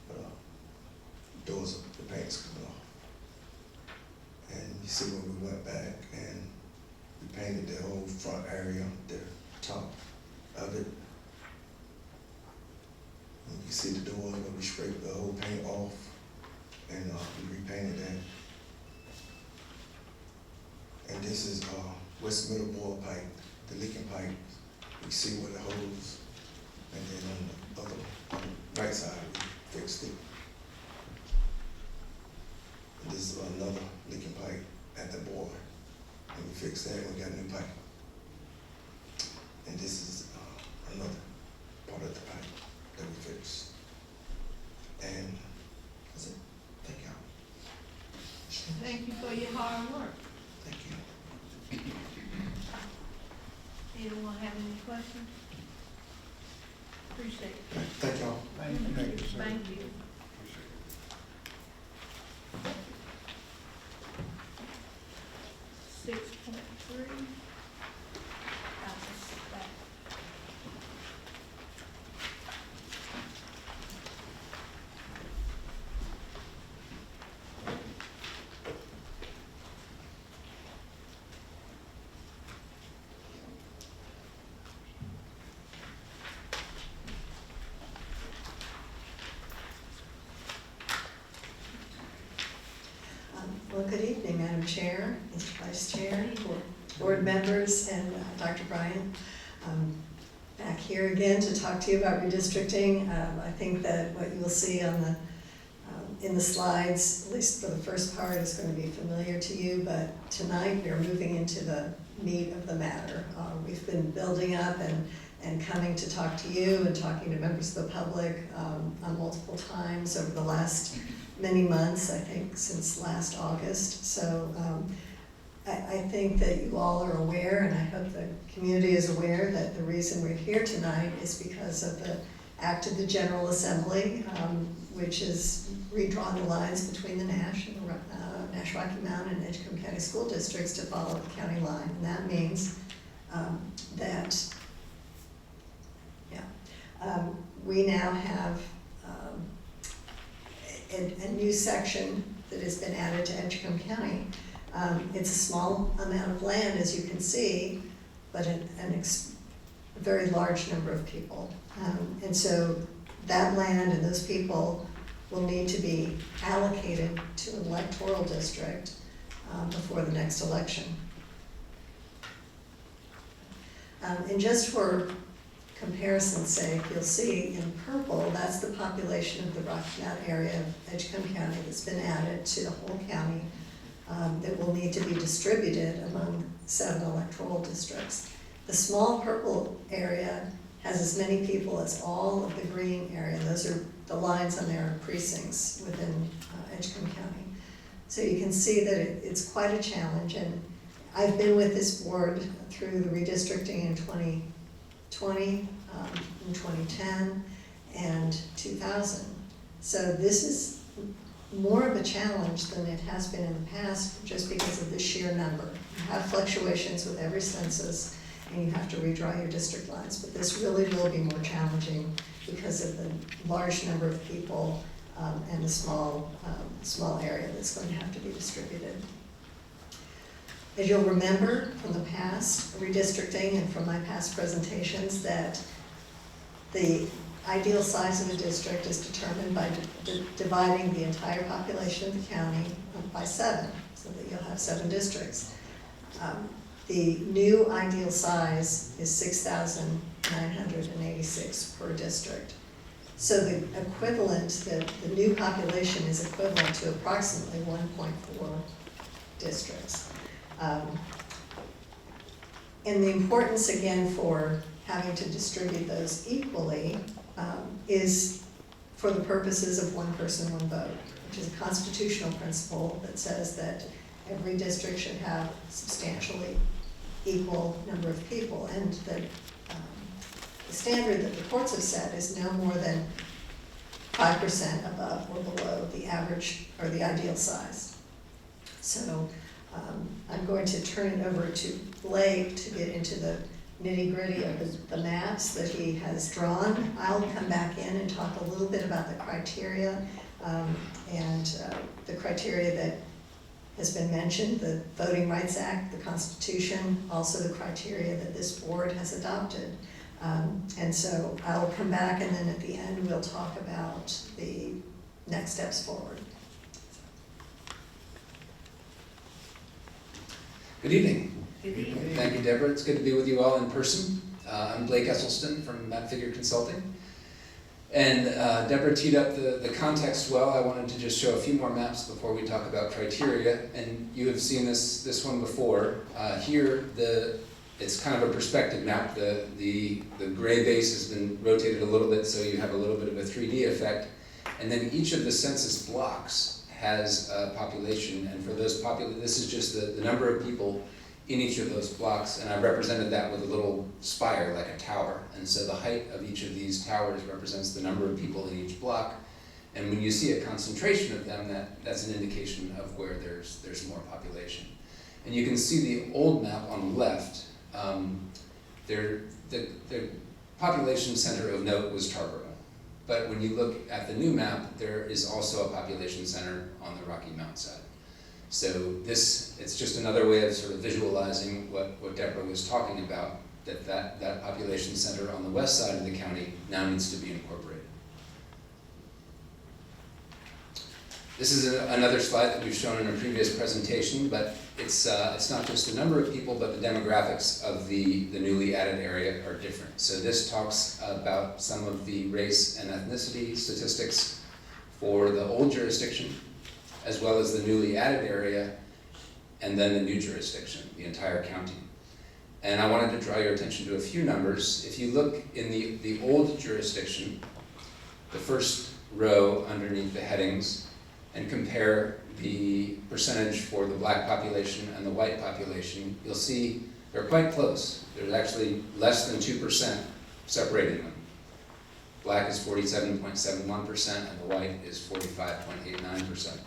But doors, the paint's coming off. And you see when we went back and we painted the whole front area, the top of it. And you see the doors where we scraped the whole paint off and we repainted that. And this is West Middle Boil pipe, the leaking pipe. You see where the hose, and then on the right side we fixed it. And this is another leaking pipe at the boiler, and we fixed that and we got a new pipe. And this is another part of the pipe that we fixed. And that's it. Thank y'all. Thank you for your hard work. Thank you. Anyone have any questions? Appreciate it. Thank y'all. Thank you, sir. Thank you. Appreciate it. 6.3. Well, good evening, Madam Chair, Mr. Vice Chair, board members, and Dr. Bryan. I'm back here again to talk to you about redistricting. I think that what you will see on the in the slides, at least for the first part, is going to be familiar to you, but tonight we are moving into the meat of the matter. We've been building up and coming to talk to you and talking to members of the public on multiple times over the last many months, I think since last August. So I think that you all are aware, and I hope the community is aware, that the reason we're here tonight is because of the act of the General Assembly, which has redrawn the lines between the Nash Rocky Mountain and Edgecombe County School Districts to follow the county line. And that means that we now have a new section that has been added to Edgecombe County. It's a small amount of land, as you can see, but a very large number of people. And so that land and those people will need to be allocated to an electoral district before the next election. And just for comparison's sake, you'll see in purple, that's the population of the Rocky Mountain area of Edgecombe County that's been added to the whole county that will need to be distributed among 7 electoral districts. The small purple area has as many people as all of the green area. Those are the lines on their precincts within Edgecombe County. So you can see that it's quite a challenge, and I've been with this board through the redistricting in 2020, in 2010, and 2000. So this is more of a challenge than it has been in the past, just because of the sheer number. You have fluctuations with every census, and you have to redraw your district lines, but this really will be more challenging because of the large number of people and the small area that's going to have to be distributed. As you'll remember from the past redistricting and from my past presentations, that the ideal size of a district is determined by dividing the entire population of the county by 7, so that you'll have 7 districts. The new ideal size is 6,986 per district. So the equivalent, the new population is equivalent to approximately 1.4 districts. And the importance, again, for having to distribute those equally is for the purposes of one person, one vote, which is a constitutional principle that says that every district should have substantially equal number of people, and the standard that the courts have set is no more than 5% above or below the average or the ideal size. So I'm going to turn it over to Blake to get into the nitty-gritty of the maps that he has drawn. I'll come back in and talk a little bit about the criteria and the criteria that has been mentioned, the Voting Rights Act, the Constitution, also the criteria that this board has adopted. And so I'll come back, and then at the end we'll talk about the next steps forward. Good evening. Good evening. Thank you, Deborah. It's good to be with you all in person. I'm Blake Esselston from Map Figure Consulting. And Deborah teed up the context well. I wanted to just show a few more maps before we talk about criteria. And you have seen this one before. Here, it's kind of a perspective map. The gray base has been rotated a little bit, so you have a little bit of a 3D effect. And then each of the census blocks has a population, and for those this is just the number of people in each of those blocks, and I represented that with a little spire, like a tower. And so the height of each of these towers represents the number of people in each block. And when you see a concentration of them, that's an indication of where there's more population. And you can see the old map on the left. The population center of note was Tarboro. But when you look at the new map, there is also a population center on the Rocky Mountain side. So it's just another way of sort of visualizing what Deborah was talking about, that population center on the west side of the county now needs to be incorporated. This is another slide that we've shown in a previous presentation, but it's not just the number of people, but the demographics of the newly added area are different. So this talks about some of the race and ethnicity statistics for the old jurisdiction, as well as the newly added area, and then the new jurisdiction, the entire county. And I wanted to draw your attention to a few numbers. If you look in the old jurisdiction, the first row underneath the headings, and compare the percentage for the black population and the white population, you'll see they're quite close. There's actually less than 2% separating them. Black is 47.71% and the white is 45.89%.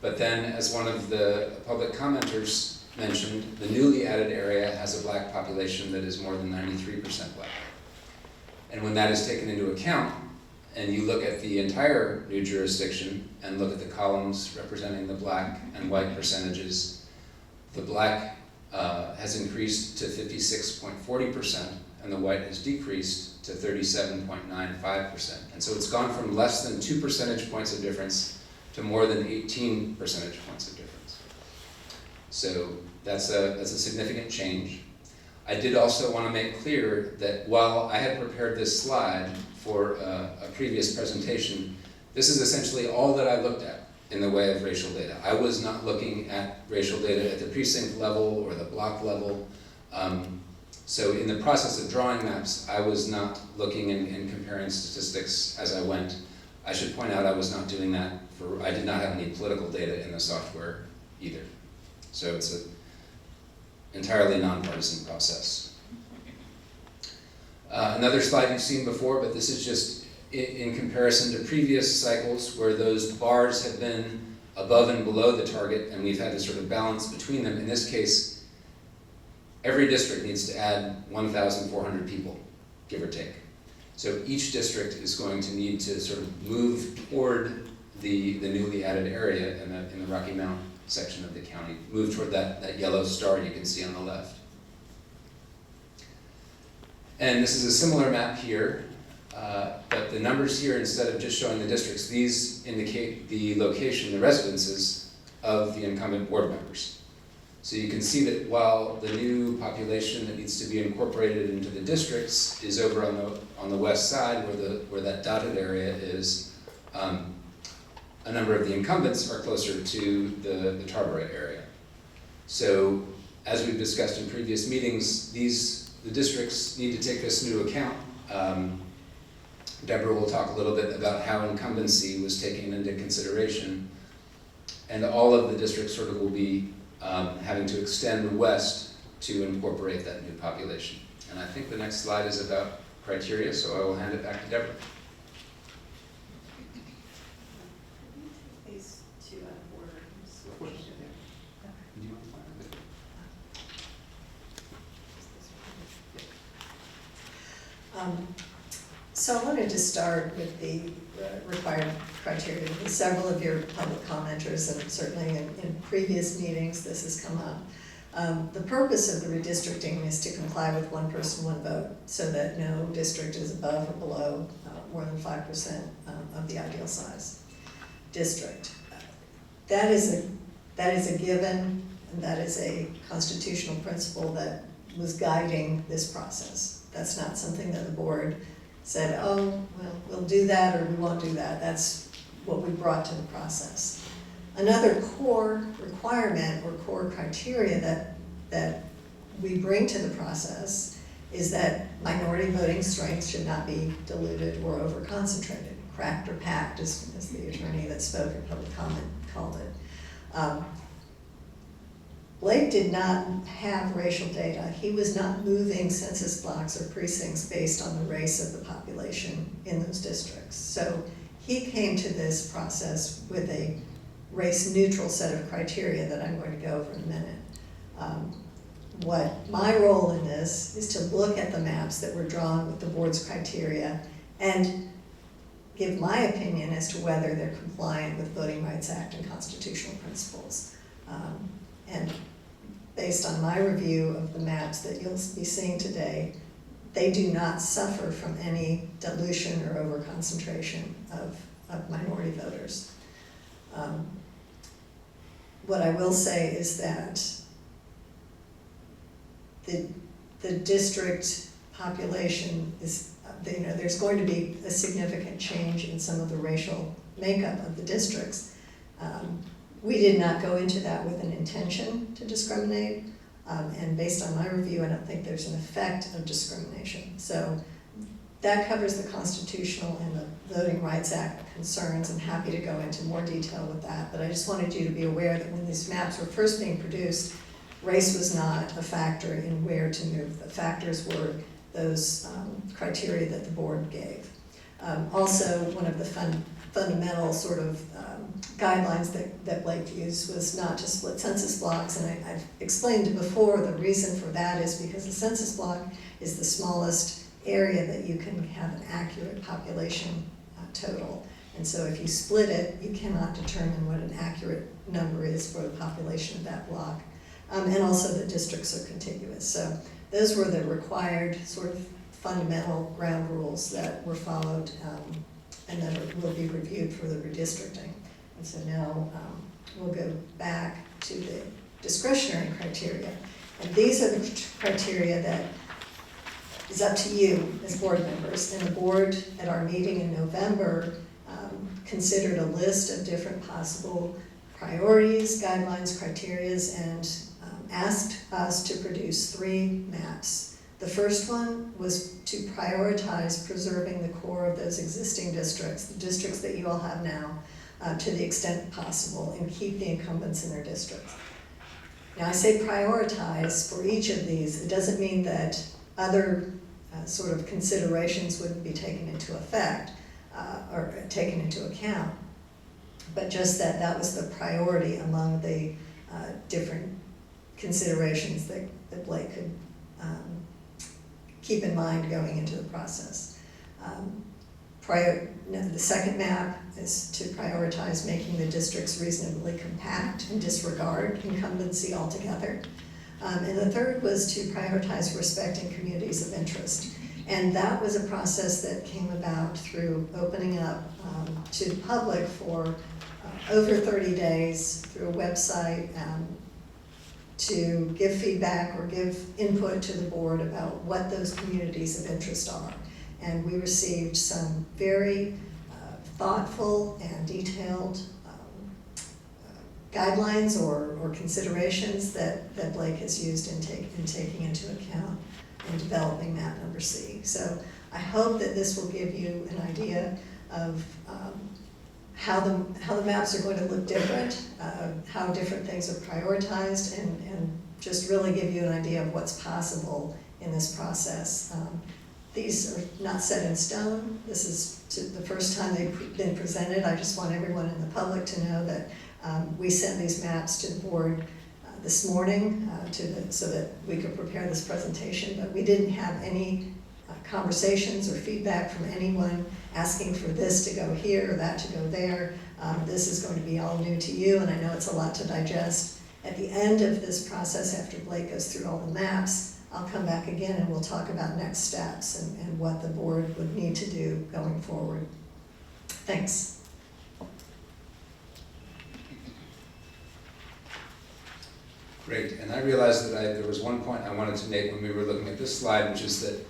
But then, as one of the public commenters mentioned, the newly added area has a black population that is more than 93% black. And when that is taken into account, and you look at the entire new jurisdiction and look at the columns representing the black and white percentages, the black has increased to 56.40% and the white has decreased to 37.95%. And so it's gone from less than 2 percentage points of difference to more than 18 percentage points of difference. So that's a significant change. I did also want to make clear that while I had prepared this slide for a previous presentation, this is essentially all that I looked at in the way of racial data. I was not looking at racial data at the precinct level or the block level. So in the process of drawing maps, I was not looking and comparing statistics as I went. I should point out I was not doing that I did not have any political data in the software either. So it's an entirely nonpartisan process. Another slide you've seen before, but this is just in comparison to previous cycles where those bars have been above and below the target and we've had to sort of balance between them. In this case, every district needs to add 1,400 people, give or take. So each district is going to need to sort of move toward the newly added area in the Rocky Mount section of the county, move toward that yellow star you can see on the left. And this is a similar map here, but the numbers here, instead of just showing the districts, these indicate the location, the residences of the incumbent board members. So you can see that while the new population that needs to be incorporated into the districts is over on the west side where that dotted area is, a number of the incumbents are closer to the Tarboro area. So as we've discussed in previous meetings, the districts need to take this into account. Deborah will talk a little bit about how incumbency was taken into consideration, and all of the districts sort of will be having to extend west to incorporate that new population. And I think the next slide is about criteria, so I will hand it back to Deborah. These two out of order. So I wanted to start with the required criteria. Several of your public commenters, and certainly in previous meetings this has come up. The purpose of the redistricting is to comply with one person, one vote, so that no district is above or below more than 5% of the ideal size district. That is a given, and that is a constitutional principle that was guiding this process. That's not something that the board said, oh, well, we'll do that or we won't do that. That's what we brought to the process. Another core requirement or core criteria that we bring to the process is that minority voting strength should not be diluted or over-concentrated. Cracked or packed, as the attorney that spoke in public comment called it. Blake did not have racial data. He was not moving census blocks or precincts based on the race of the population in those districts. So he came to this process with a race-neutral set of criteria that I'm going to go over in a minute. What my role in this is to look at the maps that were drawn with the board's criteria and give my opinion as to whether they're compliant with Voting Rights Act and constitutional principles. And based on my review of the maps that you'll be seeing today, they do not suffer from any dilution or over-concentration of minority voters. What I will say is that the district population is, there's going to be a significant change in some of the racial makeup of the districts. We did not go into that with an intention to discriminate, and based on my review, I don't think there's an effect of discrimination. So that covers the constitutional and Voting Rights Act concerns. I'm happy to go into more detail with that, but I just wanted you to be aware that when these maps were first being produced, race was not a factor in where to move. The factors were those criteria that the board gave. Also, one of the fundamental sort of guidelines that Blake used was not to split census blocks, and I've explained before the reason for that is because the census block is the smallest area that you can have an accurate population total. And so if you split it, you cannot determine what an accurate number is for the population of that block. And also the districts are contiguous. So those were the required sort of fundamental ground rules that were followed and that will be reviewed for the redistricting. And so now we'll go back to the discretionary criteria. And these are the criteria that is up to you as board members. And the board at our meeting in November considered a list of different possible priorities, guidelines, criterias, and asked us to produce 3 maps. The first one was to prioritize preserving the core of those existing districts, the districts that you all have now, to the extent possible, and keep the incumbents in their districts. Now I say prioritize for each of these. It doesn't mean that other sort of considerations wouldn't be taken into effect or taken into account, but just that that was the priority among the different considerations that Blake could keep in mind going into the process. The second map is to prioritize making the districts reasonably compact and disregard incumbency altogether. And the third was to prioritize respecting communities of interest. And that was a process that came about through opening up to the public for over 30 days through a website to give feedback or give input to the board about what those communities of interest are. And we received some very thoughtful and detailed guidelines or considerations that Blake has used in taking into account in developing map number C. So I hope that this will give you an idea of how the maps are going to look different, how different things are prioritized, and just really give you an idea of what's possible in this process. These are not set in stone. This is the first time they've been presented. I just want everyone in the public to know that we sent these maps to the board this morning so that we could prepare this presentation, but we didn't have any conversations or feedback from anyone asking for this to go here or that to go there. This is going to be all new to you, and I know it's a lot to digest. At the end of this process, after Blake goes through all the maps, I'll come back again and we'll talk about next steps and what the board would need to do going forward. Thanks. Great, and I realized that there was one point I wanted to make when we were looking at this slide, which is that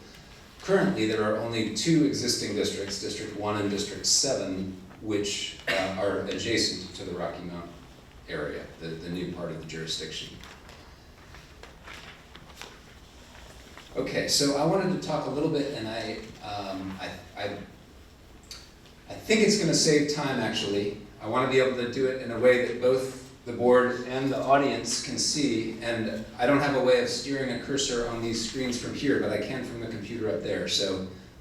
currently there are only 2 existing districts, District 1 and District 7, which are adjacent to the Rocky Mount area, the new part of the jurisdiction. Okay, so I wanted to talk a little bit, and I think it's going to save time, actually. I want to be able to do it in a way that both the board and the audience can see, and I don't have a way of steering a cursor on these screens from here, but I can from the computer up there.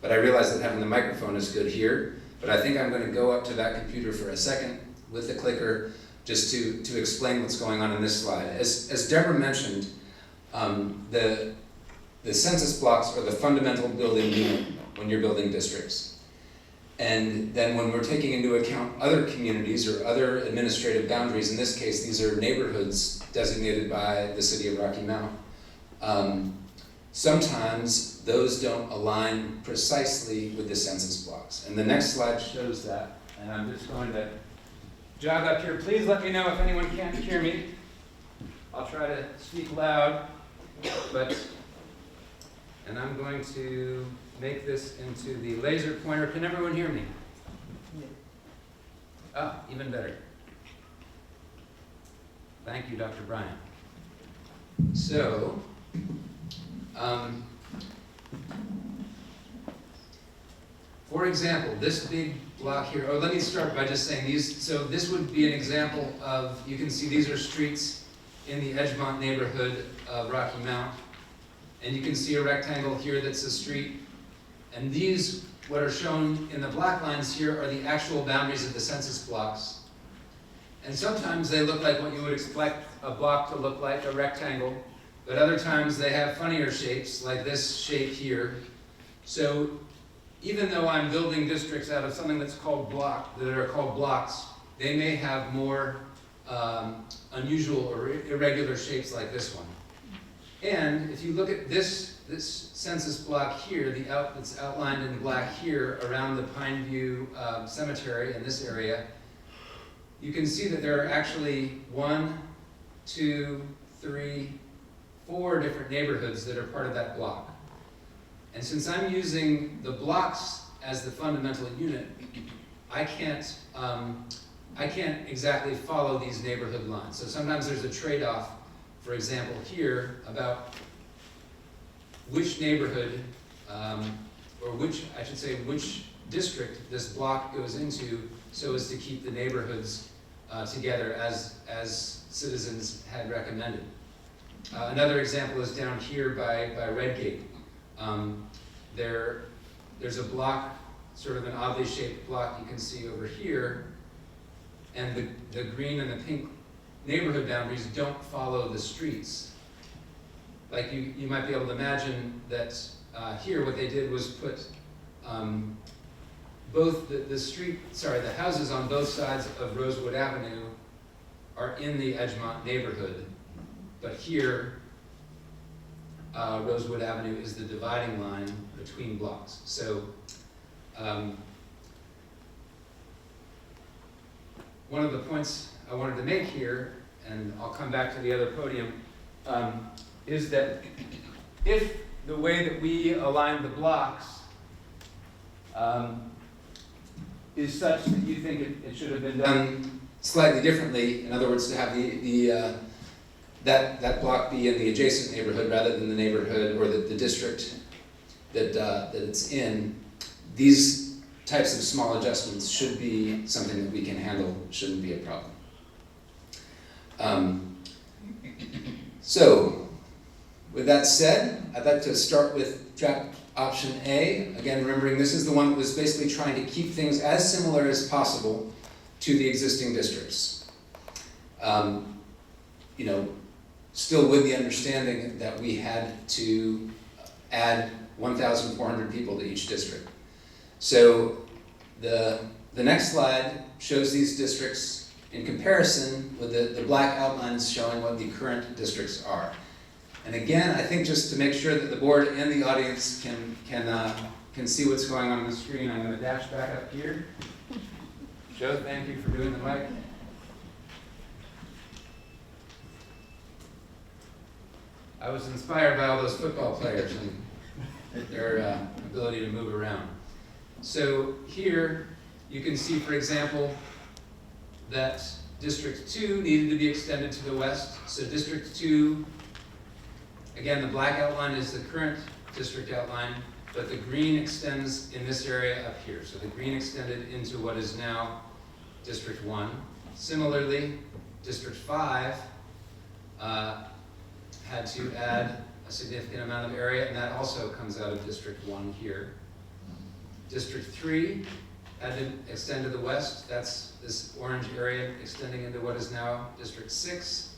But I realize that having the microphone is good here, but I think I'm going to go up to that computer for a second with the clicker just to explain what's going on in this slide. As Deborah mentioned, the census blocks are the fundamental building unit when you're building districts. And then when we're taking into account other communities or other administrative boundaries, in this case, these are neighborhoods designated by the city of Rocky Mount. Sometimes those don't align precisely with the census blocks. And the next slide shows that. And I'm just going to jog up here. Please let me know if anyone can't hear me. I'll try to speak loud, and I'm going to make this into the laser pointer. Can everyone hear me? Ah, even better. Thank you, Dr. Bryant. So, For example, this big block here, or let me start by just saying these, so this would be an example of, you can see these are streets in the Edgemont neighborhood of Rocky Mount. And you can see a rectangle here that's a street. And these, what are shown in the black lines here, are the actual boundaries of the census blocks. And sometimes they look like what you would expect a block to look like, a rectangle. But other times they have funnier shapes, like this shape here. So even though I'm building districts out of something that's called that are called blocks, they may have more unusual or irregular shapes like this one. And if you look at this census block here, that's outlined in black here around the Pineview Cemetery in this area, you can see that there are actually 1, 2, 3, 4 different neighborhoods that are part of that block. And since I'm using the blocks as the fundamental unit, I can't exactly follow these neighborhood lines. So sometimes there's a trade-off, for example, here about which neighborhood, or which district this block goes into so as to keep the neighborhoods together as citizens had recommended. Another example is down here by Redgate. There's a block, sort of an oddly shaped block you can see over here, and the green and the pink neighborhood boundaries don't follow the streets. Like you might be able to imagine that here what they did was put both the houses on both sides of Rosewood Avenue are in the Edgemont neighborhood, but here Rosewood Avenue is the dividing line between blocks. So one of the points I wanted to make here, and I'll come back to the other podium, is that if the way that we align the blocks is such that you think it should have been done slightly differently, in other words, to have that block be in the adjacent neighborhood rather than the neighborhood or the district that it's in, these types of small adjustments should be something that we can handle, shouldn't be a problem. So, with that said, I'd like to start with draft option A. Again, remembering this is the one that was basically trying to keep things as similar as possible to the existing districts. Still with the understanding that we had to add 1,400 people to each district. So the next slide shows these districts in comparison with the black outlines showing what the current districts are. And again, I think just to make sure that the board and the audience can see what's going on the screen, I'm going to dash back up here. Joe, thank you for doing the mic. I was inspired by all those football players and their ability to move around. So here you can see, for example, that District 2 needed to be extended to the west. So District 2, again, the black outline is the current district outline, but the green extends in this area up here. So the green extended into what is now District 1. Similarly, District 5 had to add a significant amount of area, and that also comes out of District 1 here. District 3 had to extend to the west. That's this orange area extending into what is now District 6.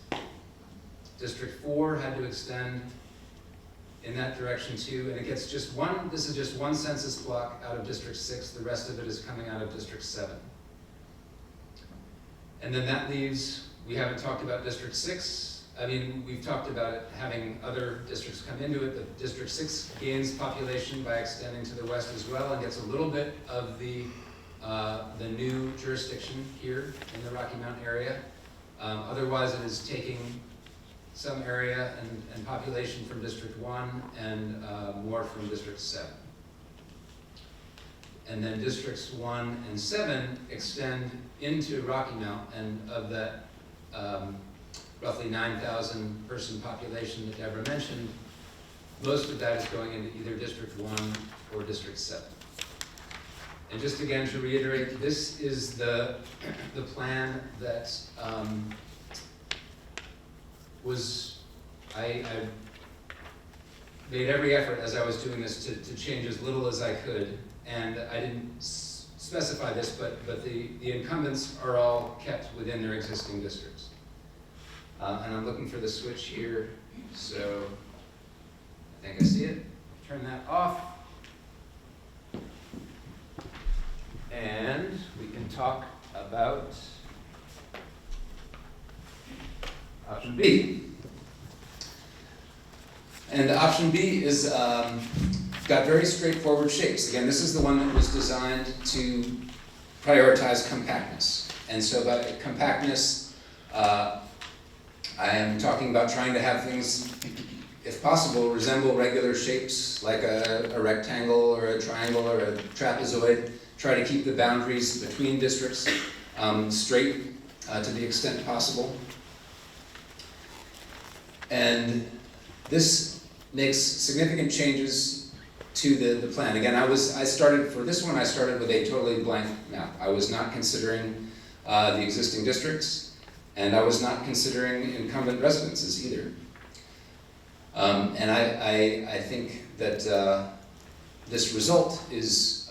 District 4 had to extend in that direction too, and it gets just one, this is just one census block out of District 6, the rest of it is coming out of District 7. And then that leaves, we haven't talked about District 6. I mean, we've talked about it having other districts come into it. The District 6 gains population by extending to the west as well and gets a little bit of the new jurisdiction here in the Rocky Mountain area. Otherwise, it is taking some area and population from District 1 and more from District 7. And then Districts 1 and 7 extend into Rocky Mount, and of that roughly 9,000 person population that Deborah mentioned, most of that is going into either District 1 or District 7. And just again to reiterate, this is the plan that I made every effort as I was doing this to change as little as I could, and I didn't specify this, but the incumbents are all kept within their existing districts. And I'm looking for the switch here, so I think I see it. Turn that off. And we can talk about option B. And option B is got very straightforward shapes. Again, this is the one that was designed to prioritize compactness. And so by compactness, I am talking about trying to have things, if possible, resemble regular shapes like a rectangle or a triangle or a trapezoid. Try to keep the boundaries between districts straight to the extent possible. And this makes significant changes to the plan. Again, I started with a totally blank map. I was not considering the existing districts, and I was not considering incumbent residences either. And I think that this result is,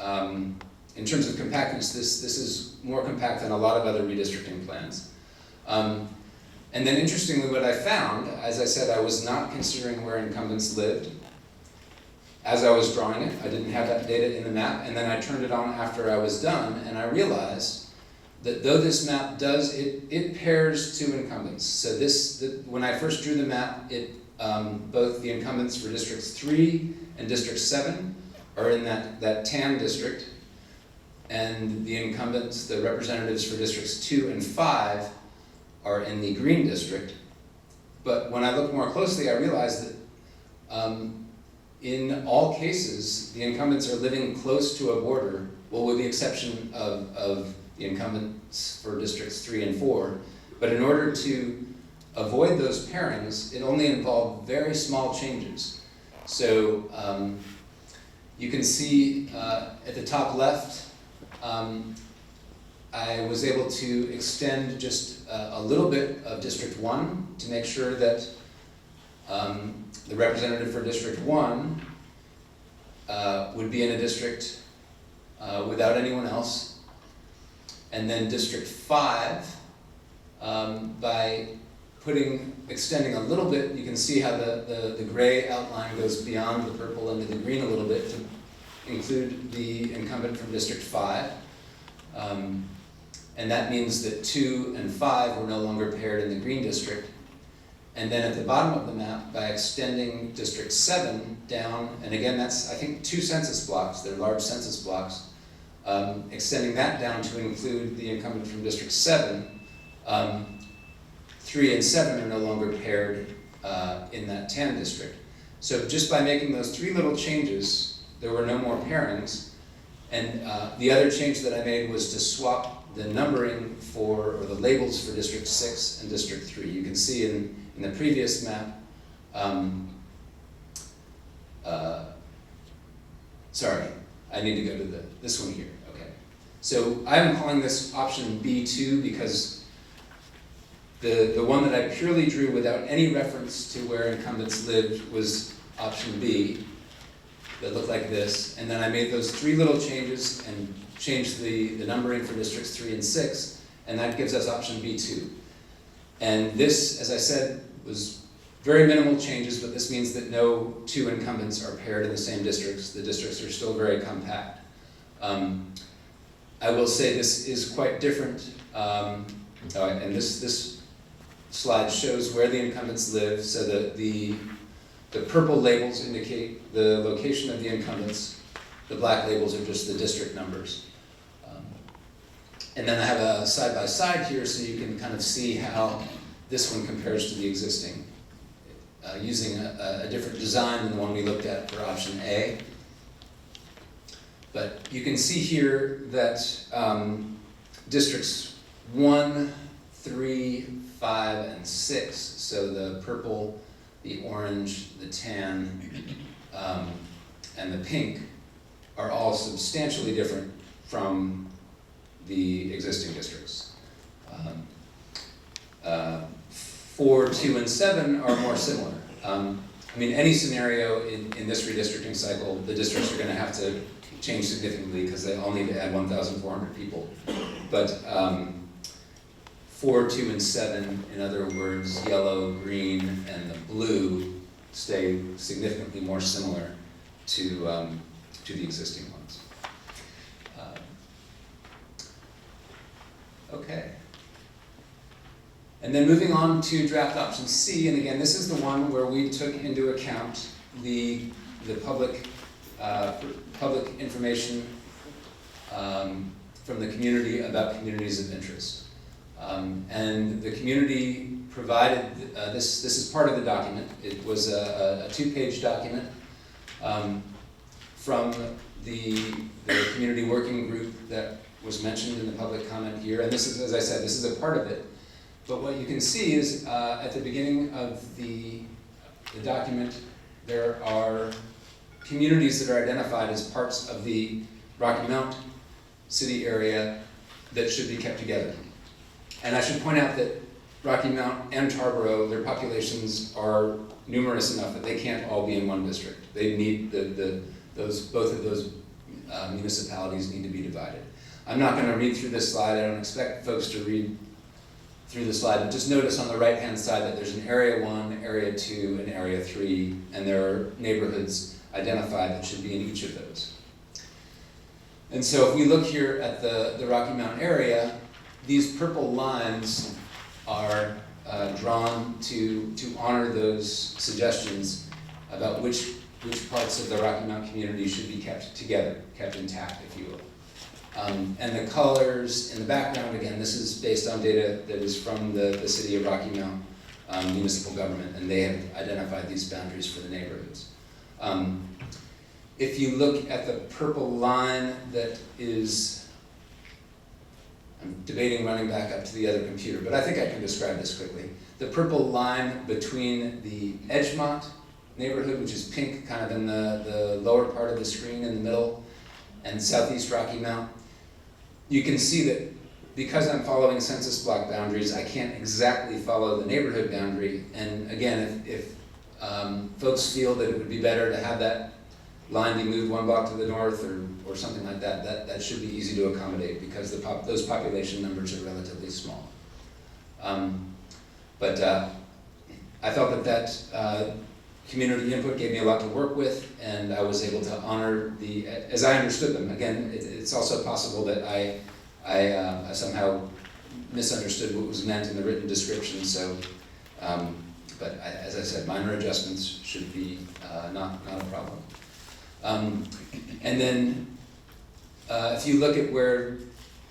in terms of compactness, this is more compact than a lot of other redistricting plans. And then interestingly, what I found, as I said, I was not considering where incumbents lived as I was drawing it. I didn't have that data in the map, and then I turned it on after I was done, and I realized that though this map does, it pairs to incumbents. So when I first drew the map, both the incumbents for districts 3 and district 7 are in that tan district, and the incumbents, the representatives for districts 2 and 5 are in the green district. But when I looked more closely, I realized that in all cases, the incumbents are living close to a border, well, with the exception of the incumbents for districts 3 and 4. But in order to avoid those pairings, it only involved very small changes. So you can see at the top left, I was able to extend just a little bit of District 1 to make sure that the representative for District 1 would be in a district without anyone else. And then District 5, by extending a little bit, you can see how the gray outline goes beyond the purple into the green a little bit to include the incumbent from District 5. And that means that 2 and 5 were no longer paired in the green district. And then at the bottom of the map, by extending District 7 down, and again, that's, I think, 2 census blocks, they're large census blocks, extending that down to include the incumbent from District 7, 3 and 7 are no longer paired in that tan district. So just by making those 3 little changes, there were no more pairings. And the other change that I made was to swap the numbering or the labels for District 6 and District 3. You can see in the previous map, sorry, I need to go to this one here, okay. So I'm calling this option B2 because the one that I purely drew without any reference to where incumbents lived was option B, that looked like this, and then I made those 3 little changes and changed the numbering for districts 3 and 6, and that gives us option B2. And this, as I said, was very minimal changes, but this means that no 2 incumbents are paired in the same districts. The districts are still very compact. I will say this is quite different, and this slide shows where the incumbents live, so that the purple labels indicate the location of the incumbents. The black labels are just the district numbers. And then I have a side-by-side here so you can kind of see how this one compares to the existing, using a different design than the one we looked at for option A. But you can see here that districts 1, 3, 5, and 6, so the purple, the orange, the tan, and the pink, are all substantially different from the existing districts. 4, 2, and 7 are more similar. I mean, any scenario in this redistricting cycle, the districts are going to have to change significantly because they all need to add 1,400 people. But 4, 2, and 7, in other words, yellow, green, and the blue, stay significantly more similar to the existing ones. Okay. And then moving on to draft option C, and again, this is the one where we took into account the public information from the community about communities of interest. And the community provided, this is part of the document. It was a 2-page document from the community working group that was mentioned in the public comment here. And this is, as I said, this is a part of it. But what you can see is at the beginning of the document, there are communities that are identified as parts of the Rocky Mount city area that should be kept together. And I should point out that Rocky Mount and Tarboro, their populations are numerous enough that they can't all be in one district. They need both of those municipalities need to be divided. I'm not going to read through this slide. I don't expect folks to read through the slide, but just notice on the right-hand side that there's an Area 1, Area 2, and Area 3, and there are neighborhoods identified that should be in each of those. And so if we look here at the Rocky Mountain area, these purple lines are drawn to honor those suggestions about which parts of the Rocky Mountain community should be kept together, kept intact, if you will. And the colors in the background, again, this is based on data that is from the city of Rocky Mount municipal government, and they have identified these boundaries for the neighborhoods. If you look at the purple line that is, I'm debating running back up to the other computer, but I think I can describe this quickly. The purple line between the Edgemont neighborhood, which is pink, kind of in the lower part of the screen in the middle, and southeast Rocky Mount, you can see that because I'm following census block boundaries, I can't exactly follow the neighborhood boundary. And again, if folks feel that it would be better to have that line be moved 1 block to the north or something like that, that should be easy to accommodate because those population numbers are relatively small. But I felt that community input gave me a lot to work with, and I was able to honor as I understood them. Again, it's also possible that I somehow misunderstood what was meant in the written description, so, but as I said, minor adjustments should be not a problem. And then if you look at where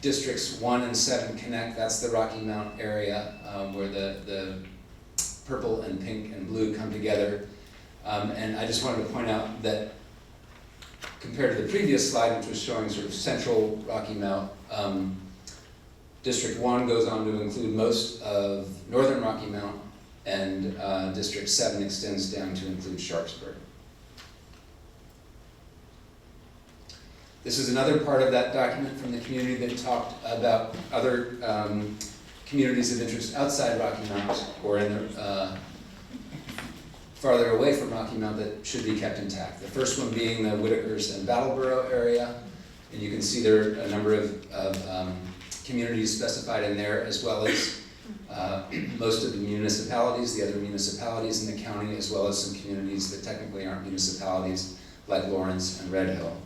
districts 1 and 7 connect, that's the Rocky Mount area where the purple and pink and blue come together. And I just wanted to point out that compared to the previous slide, which was showing sort of central Rocky Mount, District 1 goes on to include most of northern Rocky Mount, and District 7 extends down to include Sharpsburg. This is another part of that document from the community that talked about other communities of interest outside Rocky Mount or in farther away from Rocky Mount that should be kept intact. The first one being the Whitakers and Brattleboro area, and you can see there are a number of communities specified in there, as well as most of the municipalities, the other municipalities in the county, as well as some communities that technically aren't municipalities, like Lawrence and Red Hill.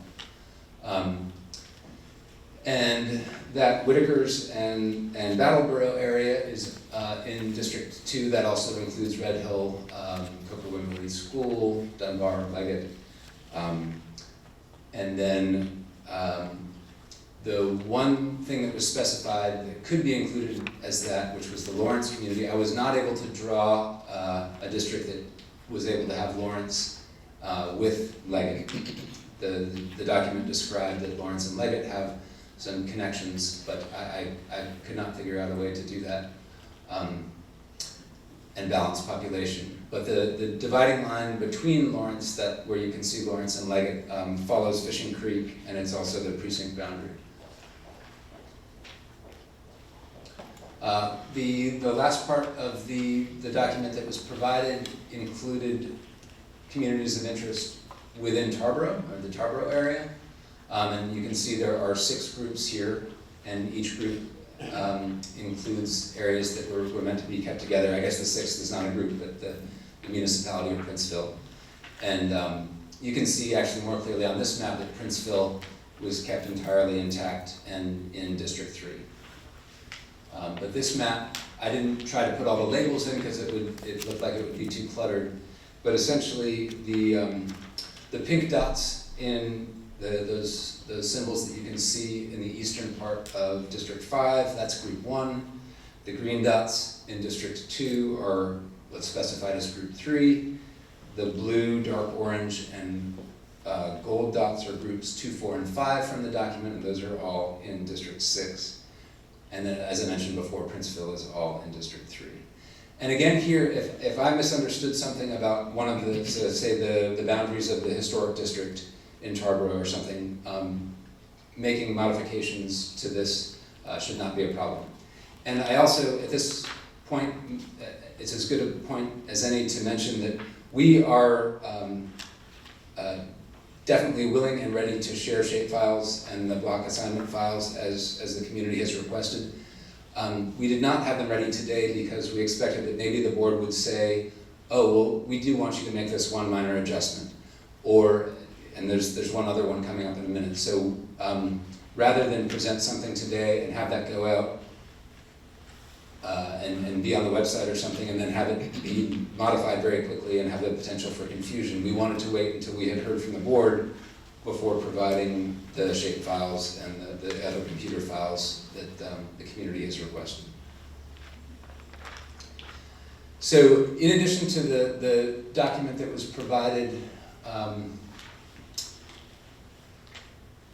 And that Whitakers and Brattleboro area is in District 2. That also includes Red Hill, Coker-Wimberley School, Dunbar, Leggett. And then the one thing that was specified that could be included as that, which was the Lawrence community, I was not able to draw a district that was able to have Lawrence with Leggett. The document described that Lawrence and Leggett have some connections, but I could not figure out a way to do that and balance population. But the dividing line between Lawrence, where you can see Lawrence and Leggett, follows Fishing Creek, and it's also the precinct boundary. The last part of the document that was provided included communities of interest within Tarboro, or the Tarboro area. And you can see there are 6 groups here, and each group includes areas that were meant to be kept together. I guess the 6th is not a group, but the municipality of Princeville. And you can see actually more clearly on this map that Princeville was kept entirely intact and in District 3. But this map, I didn't try to put all the labels in because it looked like it would be too cluttered. But essentially, the pink dots in those symbols that you can see in the eastern part of District 5, that's Group 1. The green dots in District 2 are what's specified as Group 3. The blue, dark orange, and gold dots are Groups 2, 4, and 5 from the document, and those are all in District 6. And then, as I mentioned before, Princeville is all in District 3. And again here, if I misunderstood something about one of the, so say the boundaries of the historic district in Tarboro or something, making modifications to this should not be a problem. And I also, at this point, it's as good a point as any to mention that we are definitely willing and ready to share shapefiles and the block assignment files as the community has requested. We did not have them ready today because we expected that maybe the board would say, oh, well, we do want you to make this one minor adjustment. Or, and there's one other one coming up in a minute. So rather than present something today and have that go out and be on the website or something and then have it be modified very quickly and have the potential for confusion, we wanted to wait until we had heard from the board before providing the shapefiles and the other computer files that the community has requested. So in addition to the document that was provided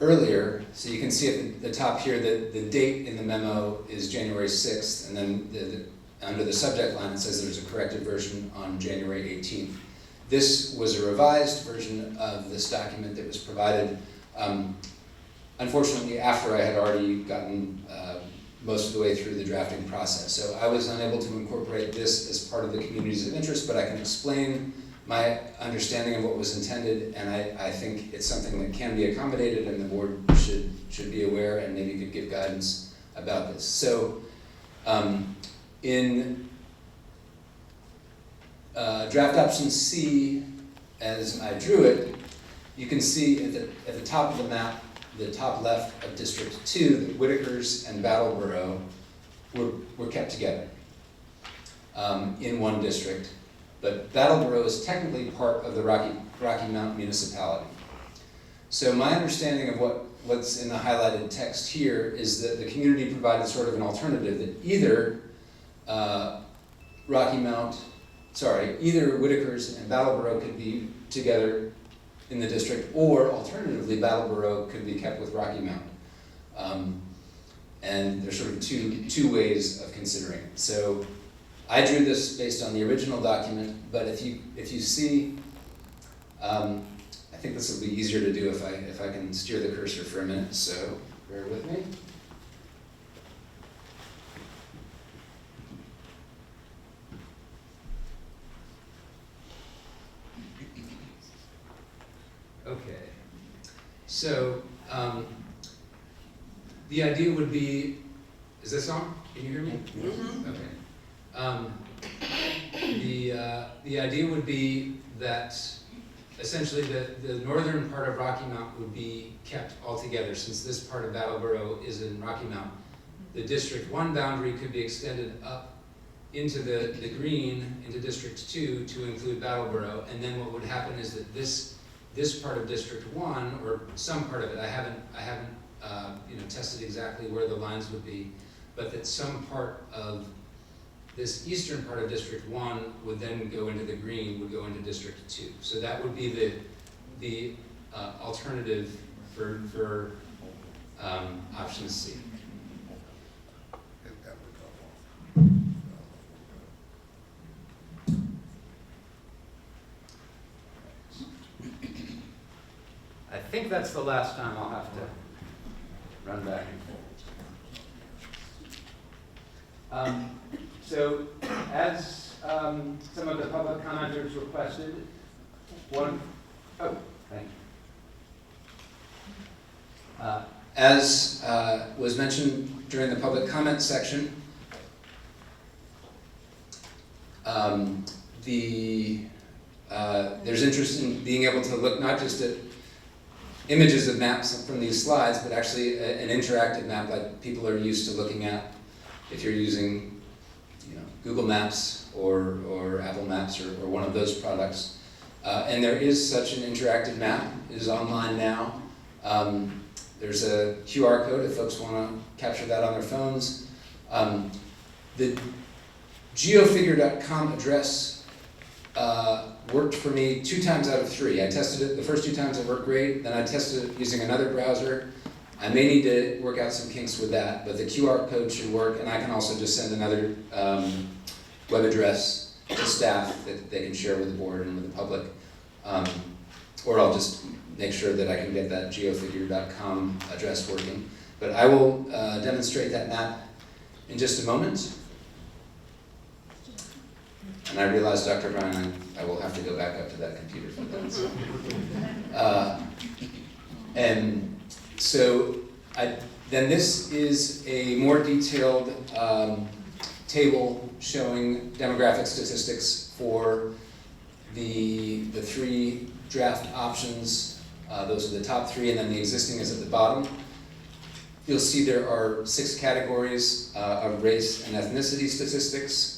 earlier, so you can see at the top here that the date in the memo is January 6th, and then under the subject line it says there's a corrected version on January 18th. This was a revised version of this document that was provided, unfortunately, after I had already gotten most of the way through the drafting process. So I was unable to incorporate this as part of the communities of interest, but I can explain my understanding of what was intended, and I think it's something that can be accommodated, and the board should be aware and maybe could give guidance about this. So in draft option C, as I drew it, you can see at the top of the map, the top left of District 2, that Whitakers and Battleboro were kept together in one district. But Battleboro is technically part of the Rocky Mount municipality. So my understanding of what's in the highlighted text here is that the community provided sort of an alternative that either either Whitakers and Battleboro could be together in the district, or alternatively Battleboro could be kept with Rocky Mount. And there's sort of two ways of considering it. So I drew this based on the original document, but if you see, I think this will be easier to do if I can steer the cursor for a minute, so bear with me. Okay, so the idea would be, is this on? Can you hear me? Mm-hmm. Okay. The idea would be that essentially the northern part of Rocky Mount would be kept all together, since this part of Battleboro is in Rocky Mount. The District 1 boundary could be extended up into the green, into District 2 to include Battleboro, and then what would happen is that this part of District 1, or some part of it, I haven't tested exactly where the lines would be, but that some part of this eastern part of District 1 would then go into the green, would go into District 2. So that would be the alternative for option C. I think that's the last time I'll have to run back and forth. So as some of the public commenters requested, thank you. As was mentioned during the public comment section, there's interest in being able to look not just at images of maps from these slides, but actually an interactive map like people are used to looking at if you're using Google Maps or Apple Maps or one of those products. And there is such an interactive map. It is online now. There's a QR code if folks want to capture that on their phones. The geofigure.com address worked for me 2 times out of 3. I tested it the first 2 times, it worked great. Then I tested it using another browser. I may need to work out some kinks with that, but the QR code should work, and I can also just send another web address to staff that they can share with the board and with the public. Or I'll just make sure that I can get that geofigure.com address working. But I will demonstrate that map in just a moment. And I realize, Dr. Bryan, I will have to go back up to that computer for that. And so then this is a more detailed table showing demographic statistics for the 3 draft options. Those are the top 3, and then the existing is at the bottom. You'll see there are 6 categories of race and ethnicity statistics.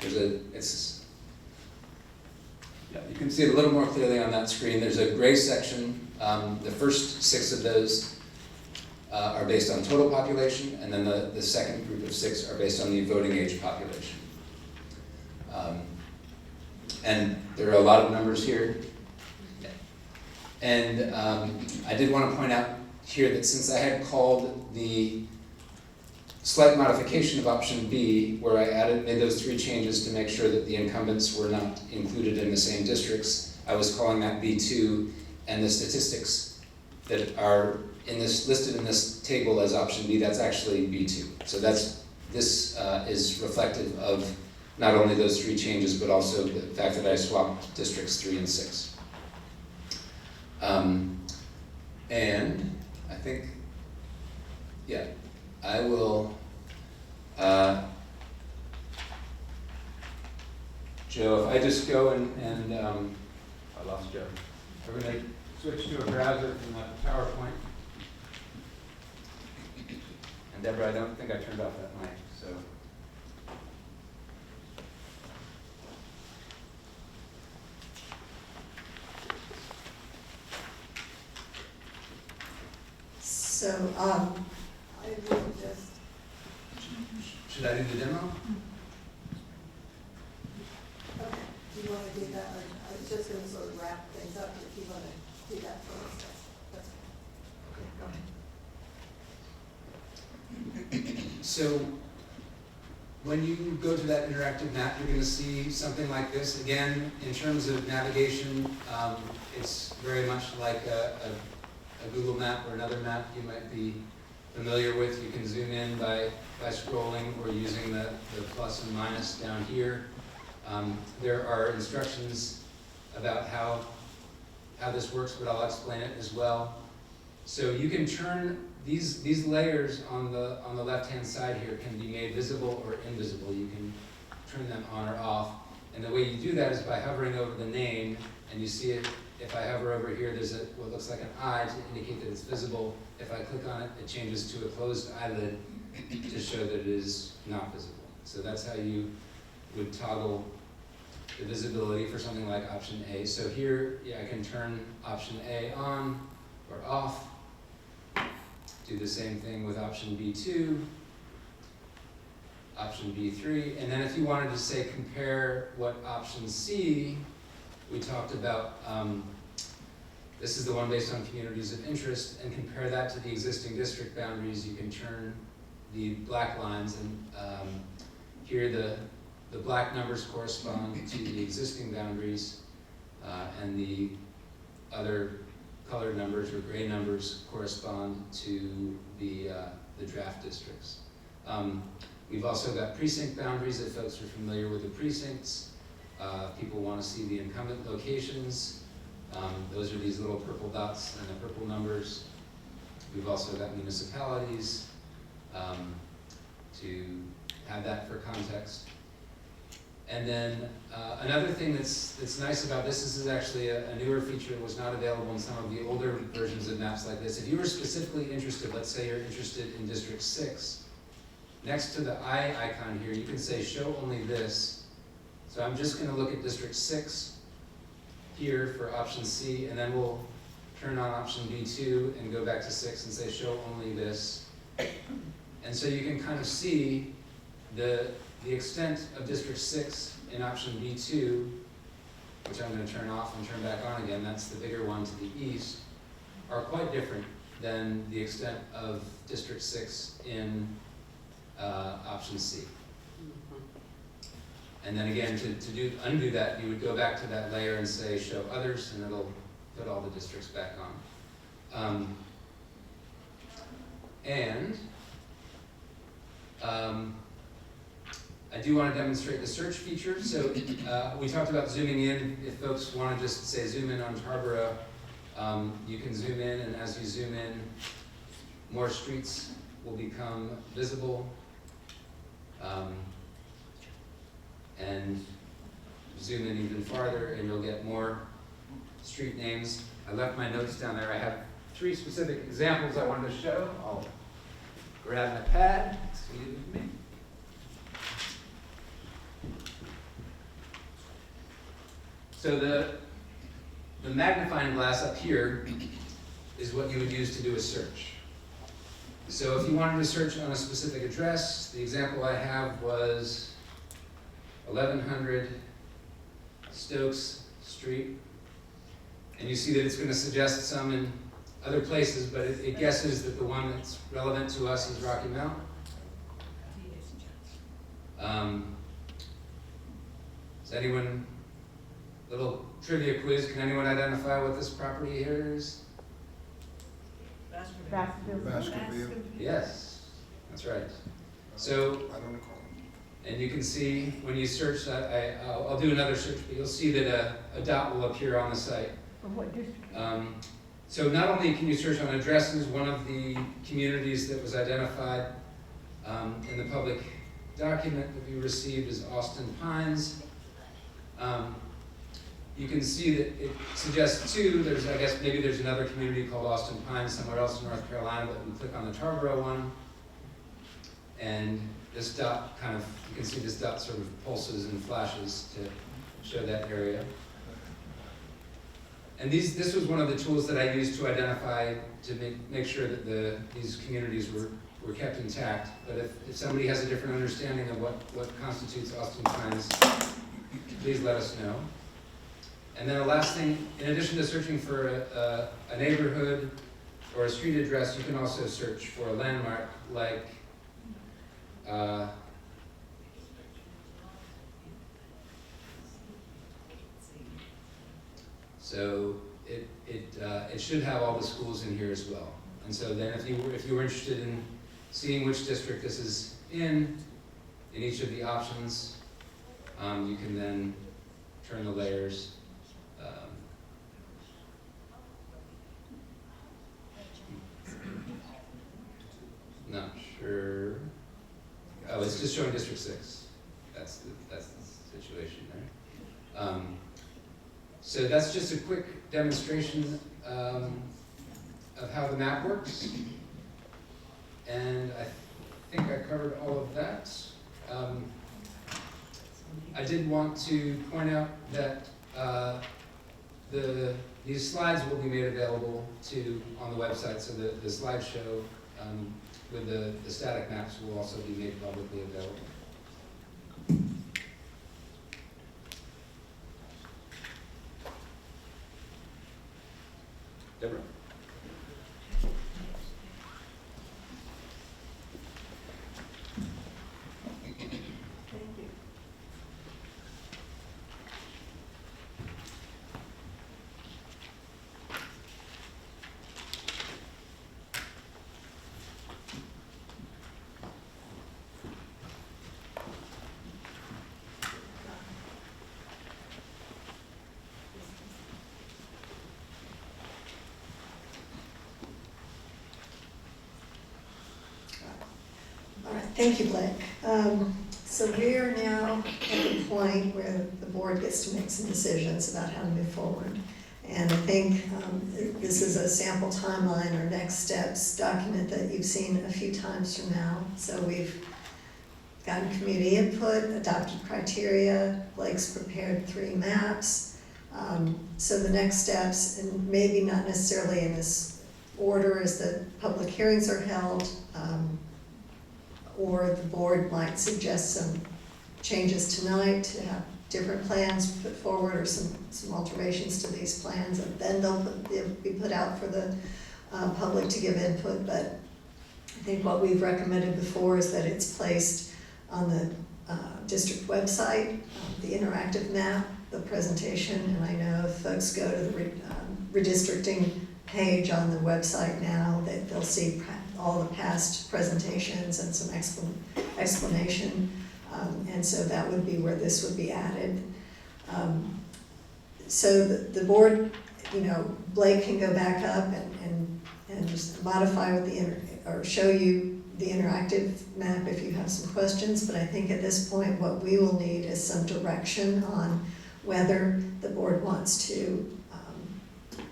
You can see it a little more clearly on that screen. There's a gray section. The first 6 of those are based on total population, and then the second group of 6 are based on the voting age population. And there are a lot of numbers here. And I did want to point out here that since I had called the slight modification of option B, where I made those 3 changes to make sure that the incumbents were not included in the same districts, I was calling that B2, and the statistics that are listed in this table as option B, that's actually B2. So this is reflective of not only those 3 changes, but also the fact that I swapped districts 3 and 6. And I think, I will, Joe, if I just go and I lost Joe. We're going to switch to a browser from the PowerPoint. And Deborah, I don't think I turned off that mic, so. So, I will just. Should I do the demo? Okay, do you want to do that? I was just going to sort of wrap things up if you want to do that first. That's okay, go ahead. So when you go to that interactive map, you're going to see something like this. Again, in terms of navigation, it's very much like a Google map or another map you might be familiar with. You can zoom in by scrolling or using the plus and minus down here. There are instructions about how this works, but I'll explain it as well. So you can turn these layers on the left-hand side here can be made visible or invisible. You can turn them on or off. And the way you do that is by hovering over the name, and you see it. If I hover over here, there's what looks like an eye to indicate that it's visible. If I click on it, it changes to a closed eyelid to show that it is not visible. So that's how you would toggle the visibility for something like option A. So here, I can turn option A on or off. Do the same thing with option B2, option B3, and then if you wanted to say compare what option C, we talked about, this is the one based on communities of interest, and compare that to the existing district boundaries, you can turn the black lines, and here the black numbers correspond to the existing boundaries, and the other colored numbers or gray numbers correspond to the draft districts. We've also got precinct boundaries, if folks are familiar with the precincts. People want to see the incumbent locations. Those are these little purple dots and the purple numbers. We've also got municipalities to have that for context. And then another thing that's nice about this is actually a newer feature that was not available in some of the older versions of maps like this. If you were specifically interested, let's say you're interested in District 6, next to the I icon here, you can say show only this. So I'm just going to look at District 6 here for option C, and then we'll turn on option B2 and go back to 6 and say show only this. And so you can kind of see the extent of District 6 in option B2, which I'm going to turn off and turn back on again, that's the bigger one to the east, are quite different than the extent of District 6 in option C. And then again, to undo that, you would go back to that layer and say show others, and it'll put all the districts back on. I do want to demonstrate the search feature. So we talked about zooming in. If folks want to just say zoom in on Tarboro, you can zoom in, and as you zoom in, more streets will become visible. And zoom in even farther, and you'll get more street names. I left my notes down there. I have 3 specific examples I wanted to show. I'll grab my pad. Excuse me. So the magnifying glass up here is what you would use to do a search. So if you wanted to search on a specific address, the example I have was 1100 Stokes Street. And you see that it's going to suggest some in other places, but it guesses that the one that's relevant to us is Rocky Mount. Is anyone, little trivia quiz, can anyone identify what this property here is? Baskerville. Yes, that's right. So, and you can see when you search that, I'll do another search, but you'll see that a dot will appear on the site. From what district? So not only can you search on addresses, one of the communities that was identified in the public document that we received is Austin Pines. You can see that it suggests 2. I guess maybe there's another community called Austin Pines somewhere else in North Carolina, but we click on the Tarboro one, and this dot kind of, you can see this dot sort of pulses and flashes to show that area. And this was one of the tools that I used to identify, to make sure that these communities were kept intact. But if somebody has a different understanding of what constitutes Austin Pines, please let us know. And then the last thing, in addition to searching for a neighborhood or a street address, you can also search for a landmark like so it should have all the schools in here as well. And so then if you were interested in seeing which district this is in each of the options, you can then turn the layers. Not sure. Oh, it's just showing District 6. That's the situation there. So that's just a quick demonstration of how the map works. And I think I covered all of that. I did want to point out that these slides will be made available on the website, so the slideshow with the static maps will also be made publicly available. Deborah. All right, thank you, Blake. So we are now at the point where the board gets to make some decisions about how to move forward. And I think this is a sample timeline or next steps document that you've seen a few times from now. So we've gotten community input, adopted criteria, Blake's prepared 3 maps. So the next steps, and maybe not necessarily in this order, is that public hearings are held, or the board might suggest some changes tonight to have different plans put forward or some alterations to these plans, and then they'll be put out for the public to give input. But I think what we've recommended before is that it's placed on the district website, the interactive map, the presentation, and I know if folks go to the redistricting page on the website now, that they'll see all the past presentations and some explanation. And so that would be where this would be added. So the board, you know, Blake can go back up and just modify with or show you the interactive map if you have some questions. But I think at this point, what we will need is some direction on whether the board wants to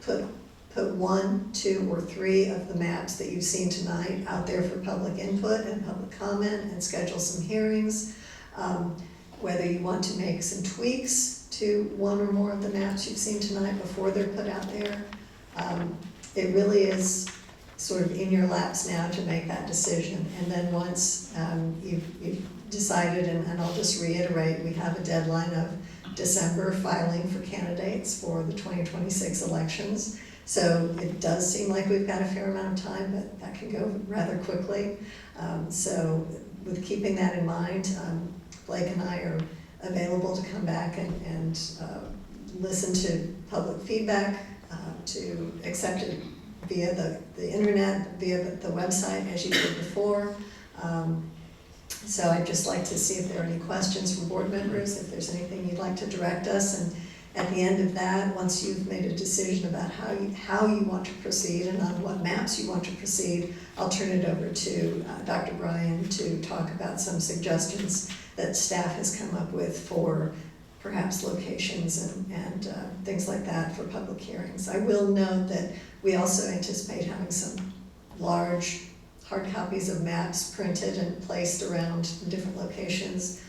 put 1, 2, or 3 of the maps that you've seen tonight out there for public input and public comment and schedule some hearings. Whether you want to make some tweaks to 1 or more of the maps you've seen tonight before they're put out there. It really is sort of in your laps now to make that decision. And then once you've decided, and I'll just reiterate, we have a deadline of December filing for candidates for the 2026 elections. So it does seem like we've got a fair amount of time, but that can go rather quickly. So with keeping that in mind, Blake and I are available to come back and listen to public feedback, to accept it via the internet, via the website as you did before. So I'd just like to see if there are any questions from board members, if there's anything you'd like to direct us. And at the end of that, once you've made a decision about how you want to proceed and on what maps you want to proceed, I'll turn it over to Dr. Bryan to talk about some suggestions that staff has come up with for perhaps locations and things like that for public hearings. I will note that we also anticipate having some large hard copies of maps printed and placed around different locations.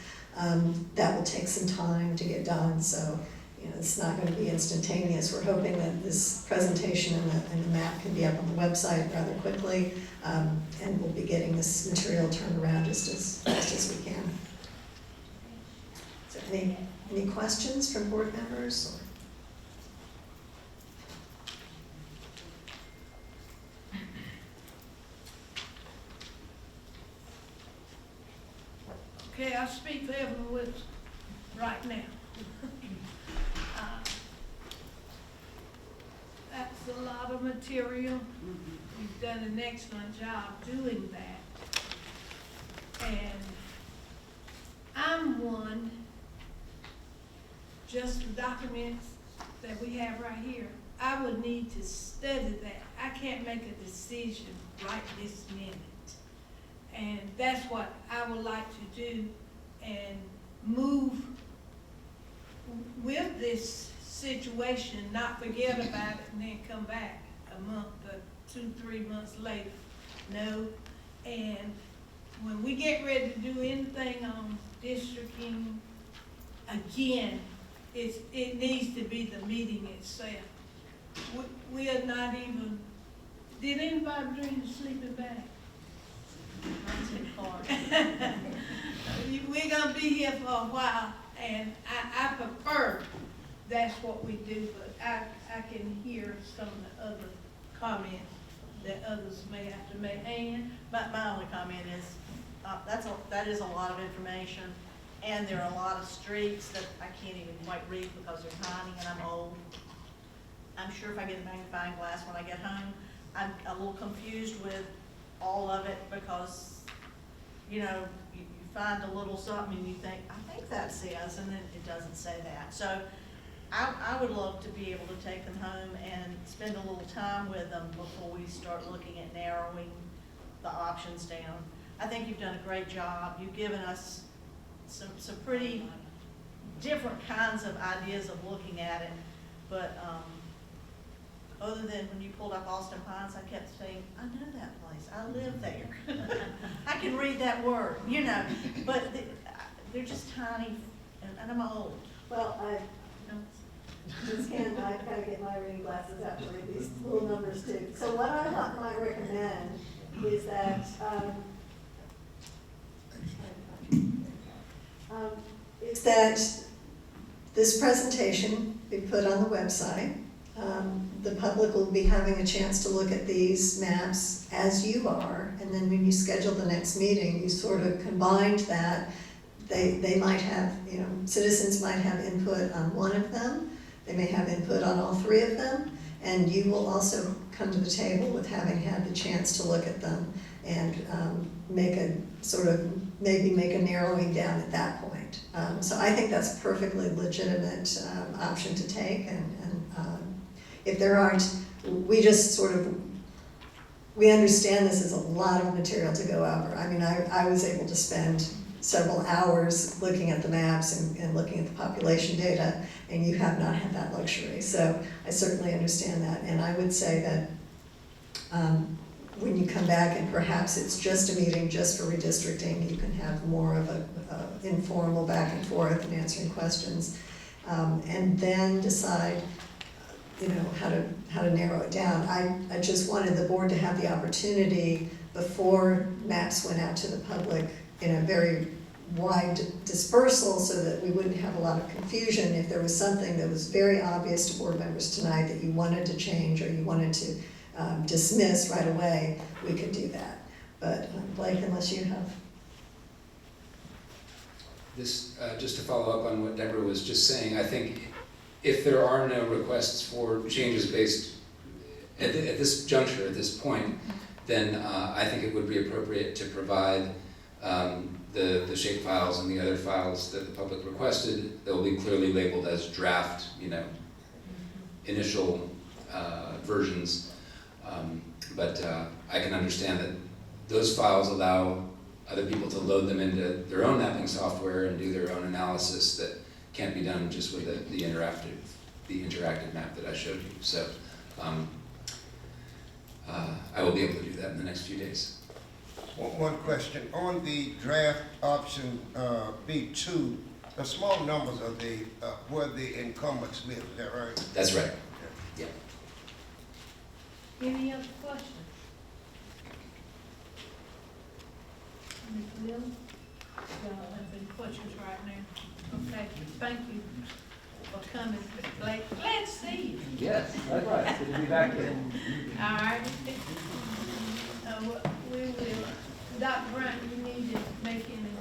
That will take some time to get done, so you know, it's not going to be instantaneous. We're hoping that this presentation and the map can be up on the website rather quickly, and we'll be getting this material turned around just as we can. So any questions from board members? Or? Okay, I speak for Evelyn Wilson right now. That's a lot of material. You've done an excellent job doing that. And I'm one, just the documents that we have right here, I would need to study that. I can't make a decision right this minute. And that's what I would like to do and move with this situation, not forget about it and then come back a month or 2, 3 months later. No. And when we get ready to do anything on districting, again, it needs to be the meeting itself. We are not even, did anybody dream of sleeping back? We're going to be here for a while, and I prefer that's what we do, but I can hear some of the other comments that others may have to make. And But my only comment is, that is a lot of information, and there are a lot of streets that I can't even quite read because they're tiny and I'm old. I'm sure if I get a magnifying glass when I get home, I'm a little confused with all of it because, you know, you find a little something and you think, I think that says, and then it doesn't say that. So I would love to be able to take them home and spend a little time with them before we start looking at narrowing the options down. I think you've done a great job. You've given us some pretty different kinds of ideas of looking at it. But other than when you pulled up Austin Pines, I kept saying, I know that place. I live there. I can read that word, you know. But they're just tiny, and I'm old. Well, Ms. Ken, I've got to get my reading glasses out to read these little numbers too. So what I might recommend is that this presentation be put on the website. The public will be having a chance to look at these maps as you are, and then when you schedule the next meeting, you sort of combined that. They might have, you know, citizens might have input on one of them, they may have input on all three of them, and you will also come to the table with having had the chance to look at them and make a sort of, maybe make a narrowing down at that point. So I think that's a perfectly legitimate option to take, and if there aren't, we just sort of, we understand this is a lot of material to go over. I mean, I was able to spend several hours looking at the maps and looking at the population data, and you have not had that luxury. So I certainly understand that, and I would say that when you come back and perhaps it's just a meeting just for redistricting, you can have more of a informal back and forth and answering questions, and then decide, you know, how to narrow it down. I just wanted the board to have the opportunity before maps went out to the public in a very wide dispersal, so that we wouldn't have a lot of confusion. If there was something that was very obvious to board members tonight that you wanted to change or you wanted to dismiss right away, we could do that. But Blake, unless you have. This, just to follow up on what Deborah was just saying, I think if there are no requests for changes based at this juncture, at this point, then I think it would be appropriate to provide the shape files and the other files that the public requested. That will be clearly labeled as draft, you know, initial versions. But I can understand that those files allow other people to load them into their own mapping software and do their own analysis that can't be done just with the interactive map that I showed you. So I will be able to do that in the next few days. One question, on the draft option B2, the small numbers of the where the incumbents live, is that right? That's right. Yeah. Any other questions? Ms. Will? Y'all have any questions right now? Okay, thank you for coming, Mr. Blake. Glad to see you. Yes, likewise. Good to be back here. All right. We will, Dr. Bryant, you need to make any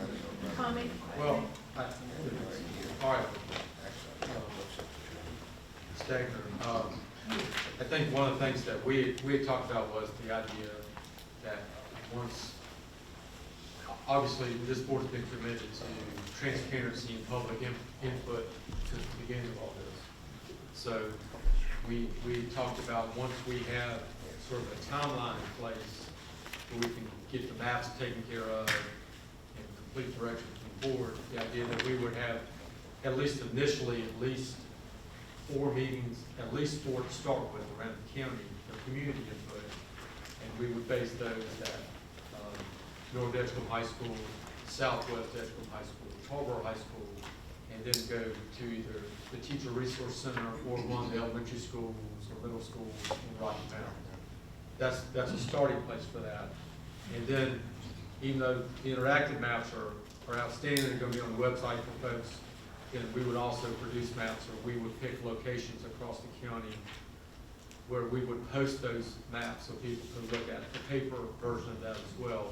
comment? Well, all right. Stagner. I think one of the things that we had talked about was the idea that once, obviously, this board's been committed to transparency and public input since the beginning of all this. So we talked about once we have sort of a timeline in place where we can get the maps taken care of and complete direction from the board, the idea that we would have at least initially at least 4 meetings, at least 4 to start with around the county, the community input, and we would base those at North Edgecombe High School, Southwest Edgecombe High School, Tarboro High School, and then go to either the Teacher Resource Center or one of the elementary schools or middle schools in Rocky Mountain. That's a starting place for that. And then, even though the interactive maps are outstanding, they're going to be on the website for folks, then we would also produce maps, or we would pick locations across the county where we would post those maps so people can look at the paper version of that as well.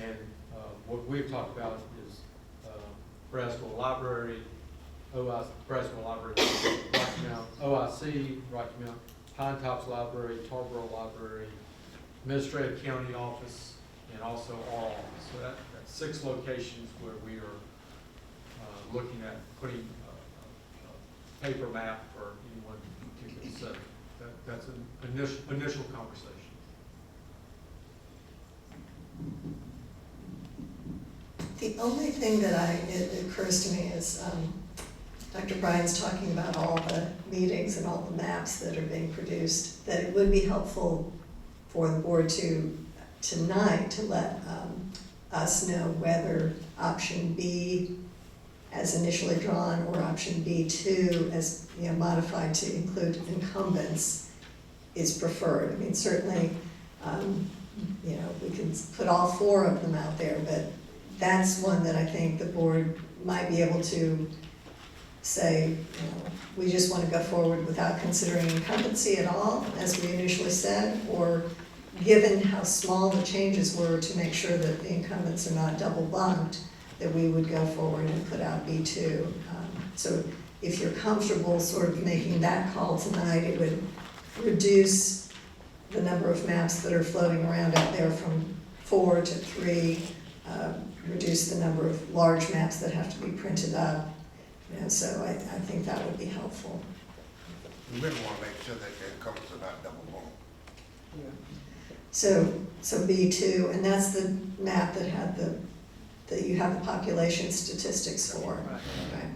And what we've talked about is Braswell Library, Braswell Library, Rocky Mount, OIC, Rocky Mount, Pine Tops Library, Tarboro Library, Administrative County Office, and also our office. So that's 6 locations where we are looking at putting a paper map for anyone to consider. That's an initial conversation. The only thing that it occurs to me is, Dr. Bryan's talking about all the meetings and all the maps that are being produced, that it would be helpful for the board to, tonight, to let us know whether option B as initially drawn or option B2 as, you know, modified to include incumbents is preferred. I mean, certainly, you know, we can put all 4 of them out there, but that's one that I think the board might be able to say, you know, we just want to go forward without considering incumbency at all, as we initially said, or given how small the changes were, to make sure that the incumbents are not double bunked, that we would go forward and put out B2. So if you're comfortable sort of making that call tonight, it would reduce the number of maps that are floating around out there from 4 to 3, reduce the number of large maps that have to be printed up. You know, so I think that would be helpful. We really want to make sure that the incumbents are not double bunked. So B2, and that's the map that had that you have the population statistics for. Right.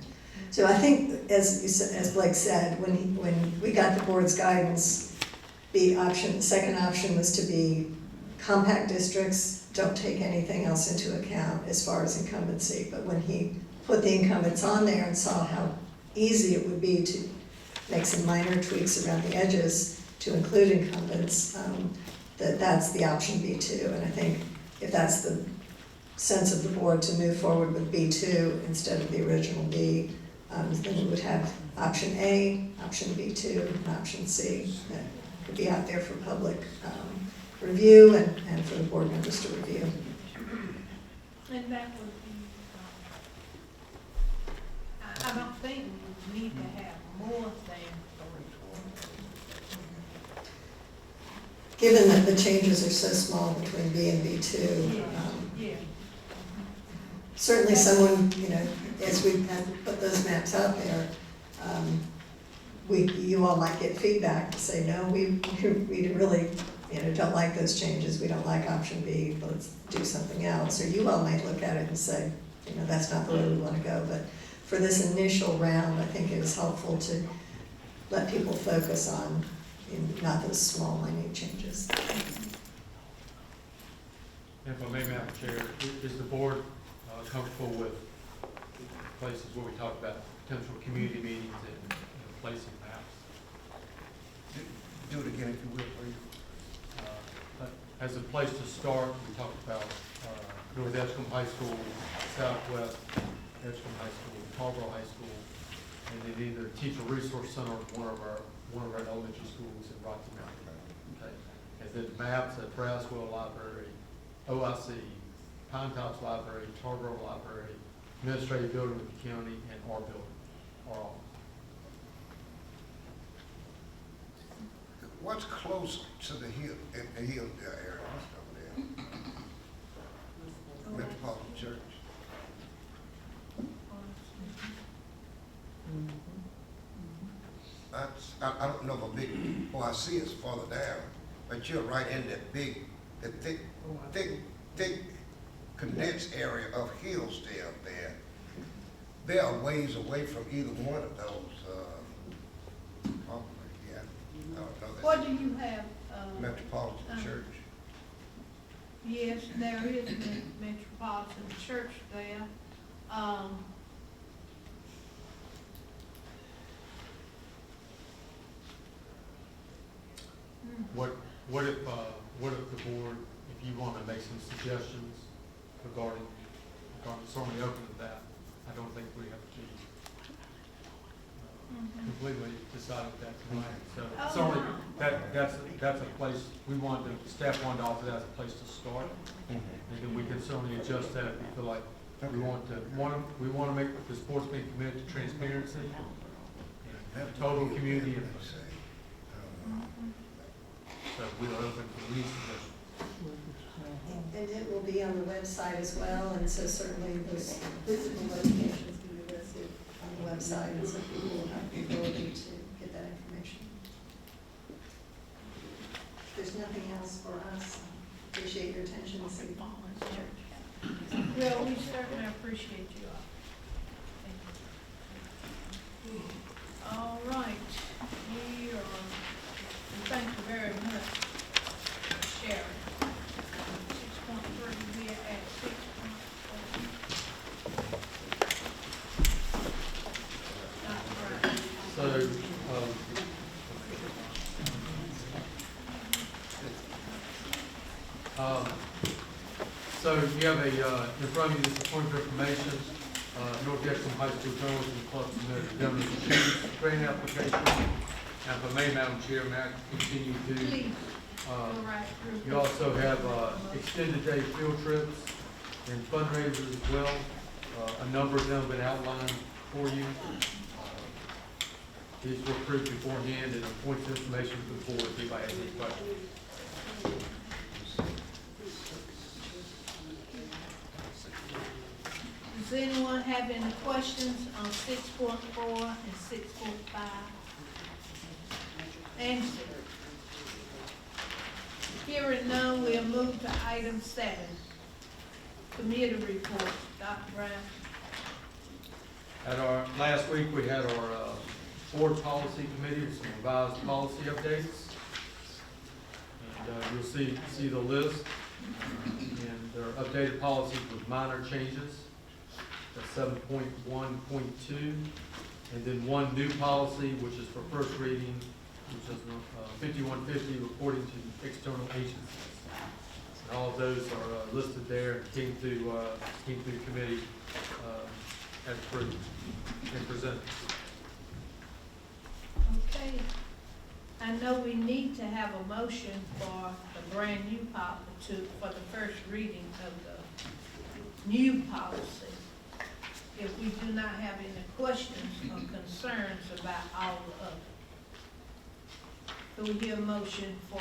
So I think, as Blake said, when we got the board's guidance, the second option was to be compact districts, don't take anything else into account as far as incumbency. But when he put the incumbents on there and saw how easy it would be to make some minor tweaks around the edges to include incumbents, that's the option B2. And I think if that's the sense of the board to move forward with B2 instead of the original B, then we would have option A, option B2, and option C that could be out there for public review and for the board members to review. And that would be, I don't think we need to have more than 3. Given that the changes are so small between B and B2, certainly someone, you know, as we put those maps out there, you all might get feedback to say, no, we really, you know, don't like those changes, we don't like option B, let's do something else. Or you all might look at it and say, you know, that's not the way we want to go. But for this initial round, I think it is helpful to let people focus on not those small, minute changes. If I may, Madam Chair, is the board comfortable with places where we talk about potential community meetings and placing maps? Do it again if you will, please. As a place to start, we talked about North Edgecombe High School, Southwest Edgecombe High School, Tarboro High School, and then either Teacher Resource Center or one of our elementary schools in Rocky Mountain. Okay, and then maps at Braswell Library, OIC, Pine Tops Library, Tarboro Library, Administrative Building of the county, and our building, our office. What's close to the hill, area? What's over there? Metropolitan Church. I don't know of a big, I see it's farther down, but you're right in that big, the thick condensed area of hills down there. They are ways away from either one of those, probably, yeah. I don't know. What do you have? Metropolitan Church. Yes, there is a Metropolitan Church there. What if the board, if you want to make some suggestions regarding certainly open to that. I don't think we have to be completely decided that tonight. So certainly that's a place staff wanted to offer that as a place to start, and then we can certainly adjust that if we feel like we want to make the sports being committed to transparency, total community input. So we are open for any suggestions. And it will be on the website as well, and so certainly those physical locations can be listed on the website, and so people will have the ability to get that information. If there's nothing else for us, appreciate your attention this evening. Well, we certainly appreciate you all. Thank you. All right, we thank you very much for sharing. 6.3, we are at 6.4. So, so you have in front of you this point of information, North Jackson High School Journalism Club submitted a donor grant application. And if I may, Madam Chair, may I continue to? Please, go right through. You also have extended day field trips and fundraisers as well. A number of them have been outlined for you. These were approved beforehand, and points of information to the board if anybody has any questions. Does anyone have any questions on 6.4 and 6.5? Answer. Hearing none, we'll move to item 7. Committee reports. Dr. Brown. At our, last week, we had our board policy committee with some revised policy updates. And you'll see the list. And there are updated policies with minor changes. That's 7.1.2. And then one new policy, which is for first reading, which is 5150, reporting to external agencies. And all of those are listed there, came through the committee as approved and presented. Okay. I know we need to have a motion for the brand new policy for the first reading of the new policy. If we do not have any questions or concerns about all of it. Do we hear a motion for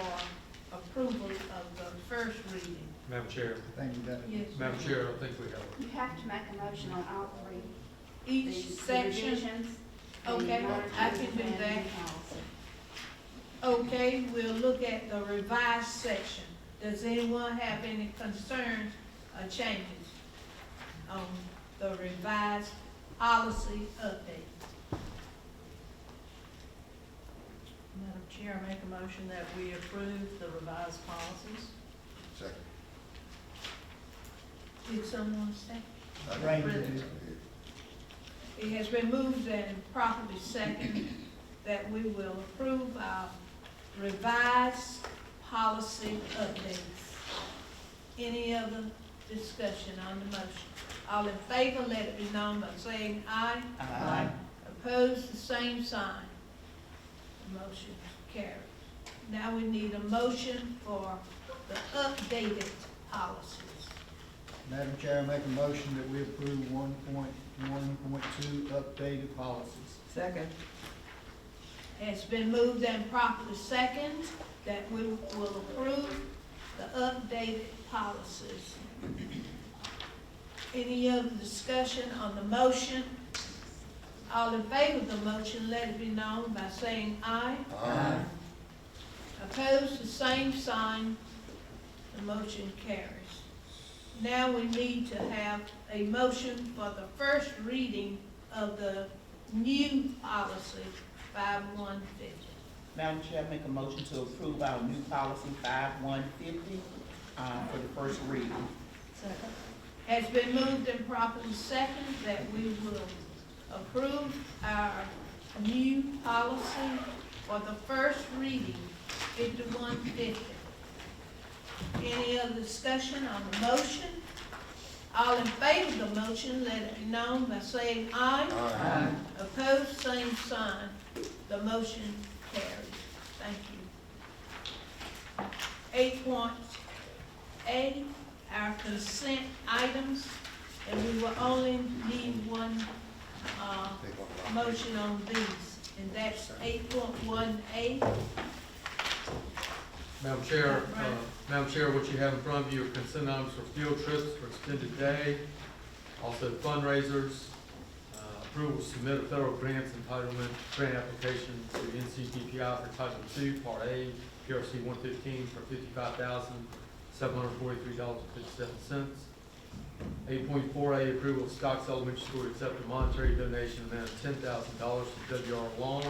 approval of the first reading? Madam Chair. Thank you, Deputy. Yes. Madam Chair, I don't think we have. You have to make a motion on all three. Each The section? revisions, the Okay, minor I changes, can do and the that. policy. Okay, we'll look at the revised section. Does anyone have any concerns or changes on the revised policy update? Madam Chair, I make a motion that we approve the revised policies. Second. Did someone say? Rain. It has been moved and properly seconded that we will approve our revised policy updates. Any other discussion on the motion? All in favor, let it be known by saying aye. Aye. Opposed, the same sign. The motion carries. Now we need a motion for the updated policies. Madam Chair, I make a motion that we approve 1.1.2 updated policies. Second. Has been moved and properly second that we will approve the updated policies. Any other discussion on the motion? All in favor of the motion, let it be known by saying aye. Aye. Opposed, the same sign. The motion carries. Now we need to have a motion for the first reading of the new policy 5150. Madam Chair, I make a motion to approve our new policy 5150 for the first reading. Second. Has been moved and properly second that we will approve our new policy for the first reading, 5150. Any other discussion on the motion? All in favor of the motion, let it be known by saying aye. Aye. Opposed, same sign. The motion carries. Thank you. 8.A, our consent items, and we will only need one motion on these, and that's 8.1A. Madam Chair, what you have in front of you are consent items for field trips for extended day, also fundraisers, approval to submit a federal grants entitlement grant application to NCDPI for Title II, Part A, PRC 115 for $55,743.57. 8.4A, approval of Stocks Elementary School to accept a monetary donation amount of $10,000 to W.R. Long for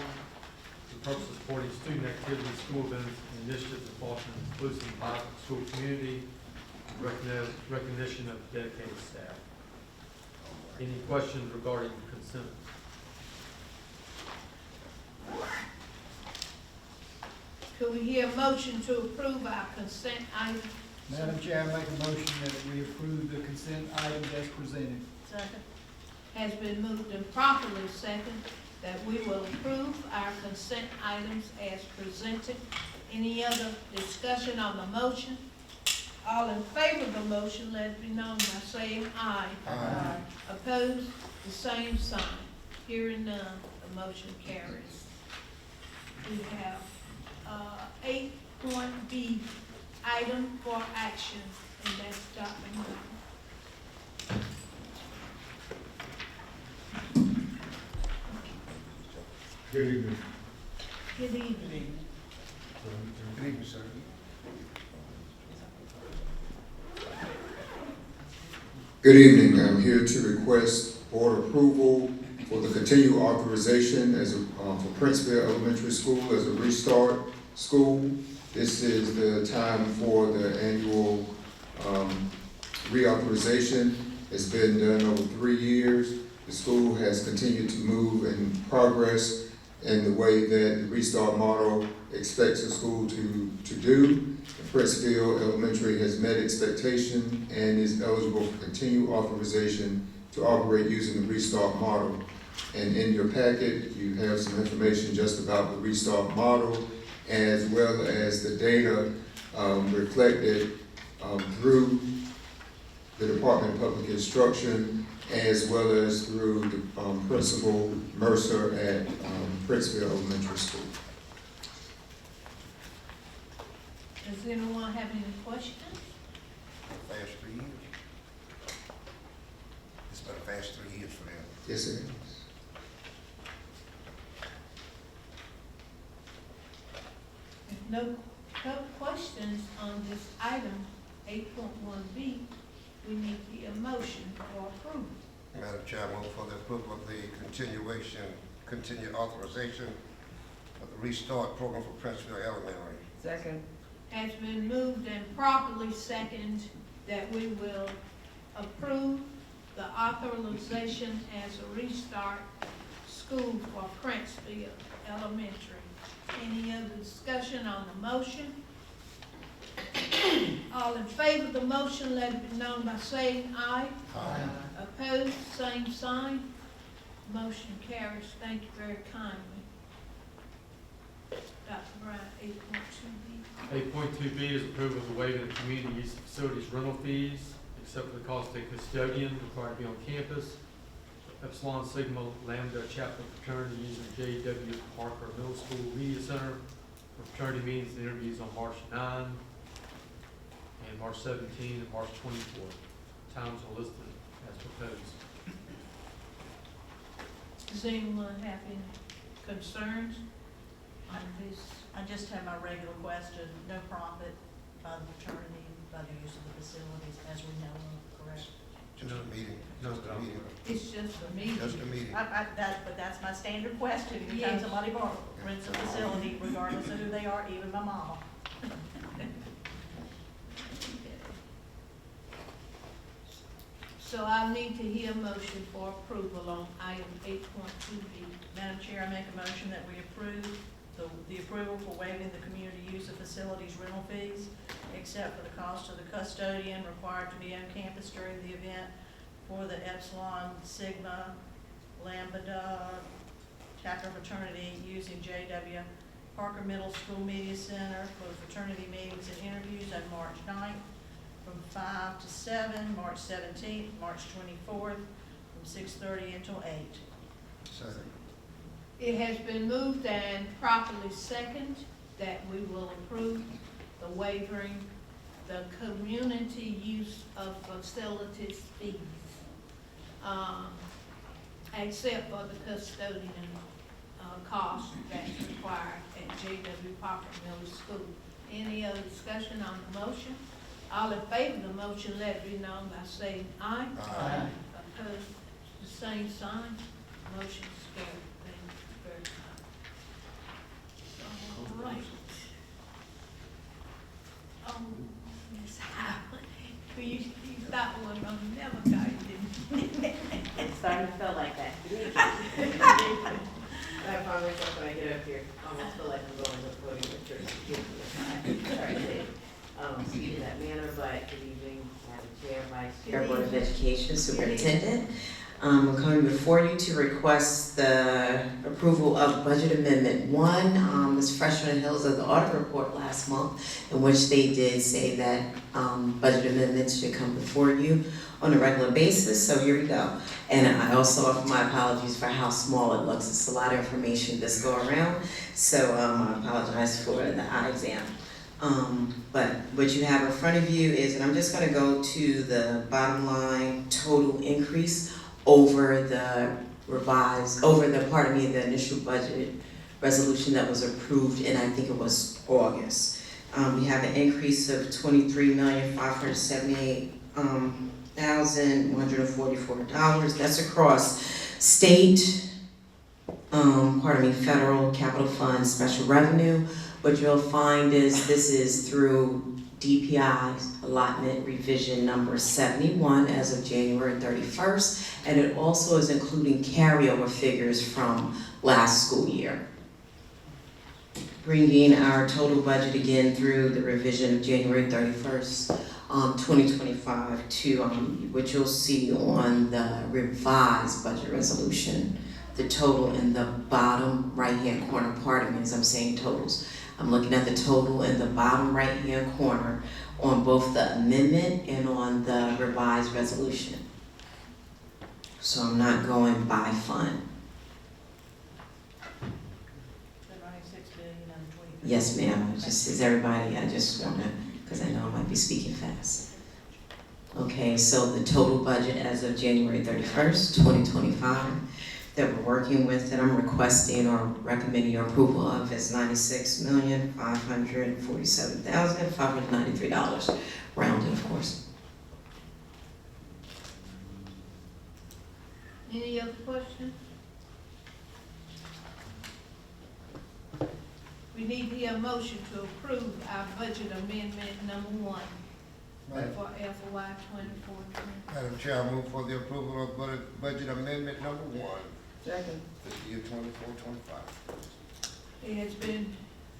the purpose of supporting student activities, school events, and initiatives that foster an inclusive and vibrant school community, recognition of dedicated staff. Any questions regarding consent? Could we hear a motion to approve our consent items? Madam Chair, I make a motion that we approve the consent items as presented. Second. Has been moved and properly second that we will approve our consent items as presented. Any other discussion on the motion? All in favor of the motion, let it be known by saying aye. Aye. Opposed, the same sign. Hearing none, the motion carries. We have 8.B, item for action, and that's Dr. Moore. Good evening. Good evening. Good evening, sir. Good evening. I'm here to request board approval for the continued authorization for Princeville Elementary School as a restart school. This is the time for the annual reauthorization. It's been done over 3 years. The school has continued to move in progress in the way that the restart model expects a school to do. Princeville Elementary has met expectation and is eligible for continued authorization to operate using the restart model. And in your packet, you have some information just about the restart model, as well as the data reflected through the Department of Public Instruction, as well as through the Principal Mercer at Princeville Elementary School. Does anyone have any questions? Fast 3 years. It's been a fast 3 years for them. Yes, sir. If no questions on this item, 8.1B, we need the motion for approval. Madam Chair, I move for the approval of the continued authorization of the restart program for Princeville Elementary. Second. Has been moved and properly seconded that we will approve the authorization as a restart school for Princeville Elementary. Any other discussion on the motion? All in favor of the motion, let it be known by saying aye. Aye. Opposed, same sign. Motion carries. Thank you very kindly. Dr. Bryant, 8.2B. 8.2B is approval of the waiving of community use of facilities rental fees, except for the cost of a custodian required to be on campus. Epsilon Sigma Lambda Chapter Fraternity using J.W. Parker Middle School Media Center for fraternity meetings and interviews on March 9 and March 17 and March 24. Times are listed as proposed. Does anyone have any concerns on this? I just have my regular question, no profit by the fraternity, by the use of the facilities as we know of, correct? Just a meeting. Just a meeting. It's just a meeting. Just a meeting. But that's my standard question, anytime Yes. somebody rents a facility, regardless of who they are, even my mama. So I need to hear a motion for approval on item 8.2B. Madam Chair, I make a motion that we approve the approval for waiving the community use of facilities rental fees, except for the cost of the custodian required to be on campus during the event for the Epsilon Sigma Lambda Chapter Fraternity using J.W. Parker Middle School Media Center for fraternity meetings and interviews on March 9th from 5 to 7, March 17th, March 24th, from 6:30 until 8. Second. It has been moved and properly seconded that we will approve the waiving the community use of facilities fees, except for the custodian cost that's required at J.W. Parker Middle School. Any other discussion on the motion? All in favor of the motion, let it be known by saying aye. Aye. Opposed, the same sign. Motion is carried. Thank you very much. All right. Oh, Miss Howard, you thought one of them never got it, didn't you? It's starting to feel like that. I promise that when I get up here, I almost feel like I'm going to the podium with church. Sorry to speak in that manner, but good evening, Madam Chair, Vice Chair, Board of Education, Superintendent. I'm coming before you to request the approval of Budget Amendment 1. It's fresh on the heels of the audit report last month, in which they did say that budget amendments should come before you on a regular basis, so here we go. And I also offer my apologies for how small it looks. It's a lot of information this go around, so I apologize for the eye exam. But what you have in front of you is, and I'm just gonna go to the bottom line total increase over the the initial budget resolution that was approved in, I think it was August. We have an increase of $23,578,144. That's across state, federal, capital funds, special revenue. What you'll find is this is through DPI's allotment revision number 71 as of January 31st, and it also is including carryover figures from last school year. Bringing our total budget again through the revision of January 31st, 2025 to what you'll see on the revised budget resolution, the total in the bottom right-hand corner. Pardon me as I'm saying totals. I'm looking at the total in the bottom right-hand corner on both the amendment and on the revised resolution. So I'm not going by fund. Yes, ma'am. Just as everybody, I just want to, because I know I might be speaking fast. Okay, so the total budget as of January 31st, 2025, that we're working with, that I'm requesting or recommending your approval of, is $96,547,593, rounded, of course. Any other questions? We need to hear a motion to approve our budget amendment number 1 for FY 24-25. Madam Chair, I move for the approval of budget amendment number 1. Second. This year 24-25. It has been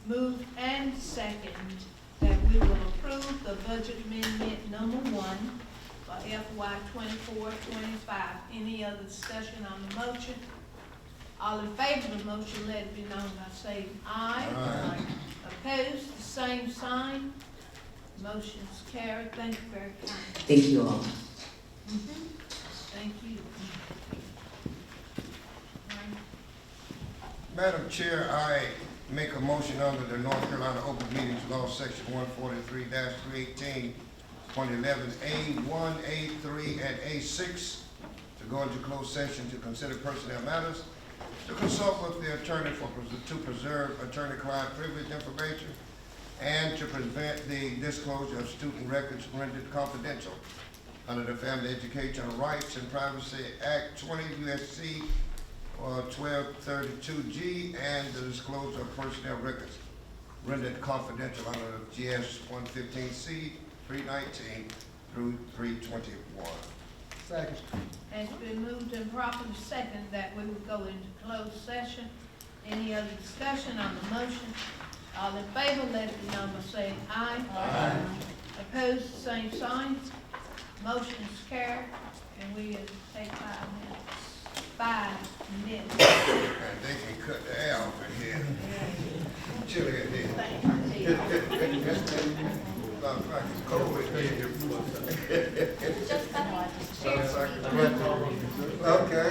moved and seconded that we will approve the budget amendment number 1 for FY 24-25. Any other discussion on the motion? All in favor of the motion, let it be known by saying aye. Aye. Opposed, the same sign. Motion's carried. Thank you very kindly. Thank you all. Thank you. Madam Chair, I make a motion under the North Carolina Open Meetings Law, Section 143-318, 2011, A1, A3, and A6, to go into closed session to consider personnel matters, to consult with the attorney to preserve attorney-client privilege information, and to prevent the disclosure of student records rendered confidential under the Family Educational Rights and Privacy Act 20 U.S.C. 1232G, and the disclosure of personnel records rendered confidential under GS 115C 319 through 321. Second. It's been moved and properly second that we will go into closed session. Any other discussion on the motion? All in favor, let it be known by saying aye. Aye. Opposed, the same sign. Motion is carried, and we will take 5 minutes. 5 minutes. And they can cut the air off in here. Chilly in here. Sounds like it's cold in here. Okay.